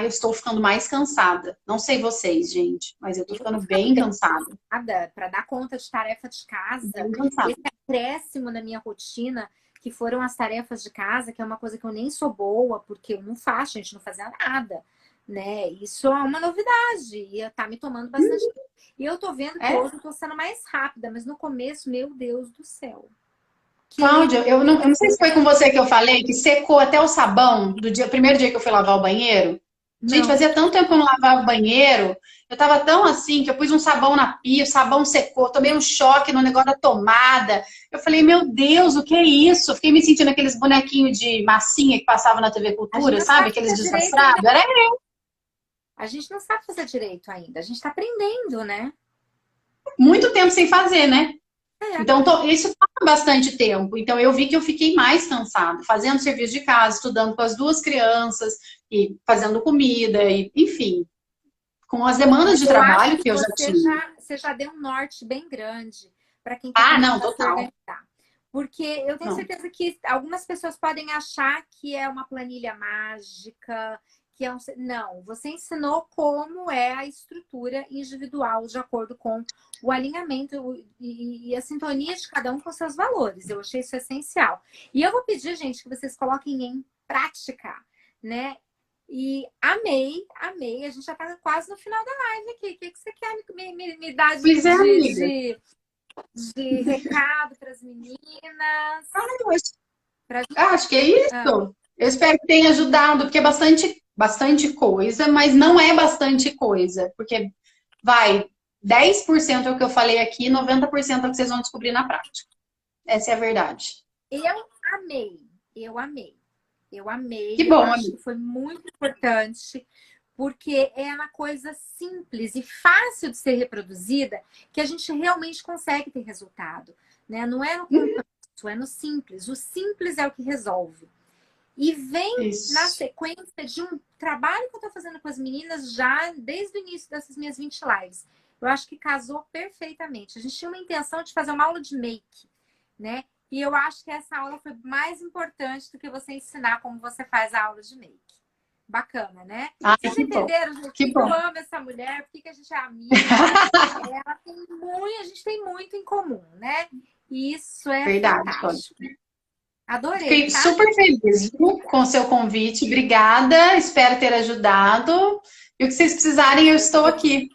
Speaker 1: estou ficando mais cansada. Não sei vocês, gente, mas eu tô
Speaker 2: Eu
Speaker 1: ficando
Speaker 2: tô ficando
Speaker 1: bem
Speaker 2: bem
Speaker 1: cansada.
Speaker 2: cansada para dar conta de tarefa de casa.
Speaker 1: Bem cansada.
Speaker 2: Esse acréscimo na minha rotina, que foram as tarefas de casa, que é uma coisa que eu nem sou boa, porque eu não faço, a gente não fazia nada, né? Isso é uma novidade e tá me tomando bastante tempo. E eu tô vendo que
Speaker 1: É,
Speaker 2: hoje eu tô sendo mais rápida, mas no começo, meu Deus do céu. Que
Speaker 1: Cláudia, eu não sei se foi com você que eu falei que secou até o sabão do primeiro dia que eu fui lavar o banheiro. Gente,
Speaker 2: não,
Speaker 1: fazia tanto tempo que eu não lavava o banheiro. Eu tava tão assim que eu pus um sabão na pia, o sabão secou, tomei um choque no negócio da tomada. Eu falei, meu Deus, o que é isso? Fiquei me sentindo aqueles bonequinhos de massinha que passavam na TV
Speaker 2: a gente
Speaker 1: Cultura,
Speaker 2: não
Speaker 1: sabe?
Speaker 2: sabe
Speaker 1: Aqueles
Speaker 2: fazer direito ainda.
Speaker 1: desmascrados. Era
Speaker 2: A gente não sabe fazer direito ainda. A gente tá aprendendo, né?
Speaker 1: muito tempo sem fazer, né?
Speaker 2: É.
Speaker 1: Então, isso toma bastante tempo. Então, eu vi que eu fiquei mais cansada, fazendo serviço de casa, estudando com as duas crianças, e fazendo comida, e, enfim, com as demandas
Speaker 2: Mas
Speaker 1: de
Speaker 2: eu acho
Speaker 1: trabalho
Speaker 2: que
Speaker 1: que eu já tinha.
Speaker 2: você já deu um norte bem grande para quem quer
Speaker 1: Ah, não,
Speaker 2: começar a se
Speaker 1: total.
Speaker 2: organizar. Porque eu tenho
Speaker 1: Não.
Speaker 2: certeza que algumas pessoas podem achar que é uma planilha mágica, que é um. Não, você ensinou como é a estrutura individual de acordo com o alinhamento e a sintonia de cada um com seus valores. Eu achei isso essencial. E eu vou pedir, gente, que vocês coloquem em prática, né? E amei, amei. A gente já tá quase no final da live aqui. O que você quer me dar
Speaker 1: Pois é, amiga.
Speaker 2: de recado para as meninas?
Speaker 1: Eu acho,
Speaker 2: Pra...
Speaker 1: acho que é isso.
Speaker 2: Ah,
Speaker 1: Eu espero que tenha ajudado, porque é bastante, bastante coisa, mas não é bastante coisa, porque vai, 10% é o que eu falei aqui, 90% é o que vocês vão descobrir na prática. Essa é a verdade.
Speaker 2: eu amei, eu amei. Eu
Speaker 1: Que
Speaker 2: amei, eu
Speaker 1: bom,
Speaker 2: acho que
Speaker 1: amiga.
Speaker 2: foi muito importante, porque é uma coisa simples e fácil de ser reproduzida que a gente realmente consegue ter resultado, né? Não é no complexo, é no simples. O simples é o que resolve. E vem na
Speaker 1: Isso.
Speaker 2: sequência de um trabalho que eu estou fazendo com as meninas já desde o início dessas minhas 20 lives. Eu acho que casou perfeitamente. A gente tinha uma intenção de fazer uma aula de make, né? E eu acho que essa aula foi mais importante do que você ensinar como você faz a aula de make. bacana, né?
Speaker 1: Ai,
Speaker 2: Vocês
Speaker 1: que bom.
Speaker 2: entenderam, gente?
Speaker 1: Que
Speaker 2: Por que
Speaker 1: bom.
Speaker 2: eu amo essa mulher? Por que a gente é amiga? A gente tem muito em comum, né? E isso é
Speaker 1: Verdade, Tony.
Speaker 2: fantástico. Adorei,
Speaker 1: Fiquei
Speaker 2: tá?
Speaker 1: super feliz, viu, com o seu convite. Obrigada, espero ter ajudado. E o que vocês precisarem, eu estou aqui.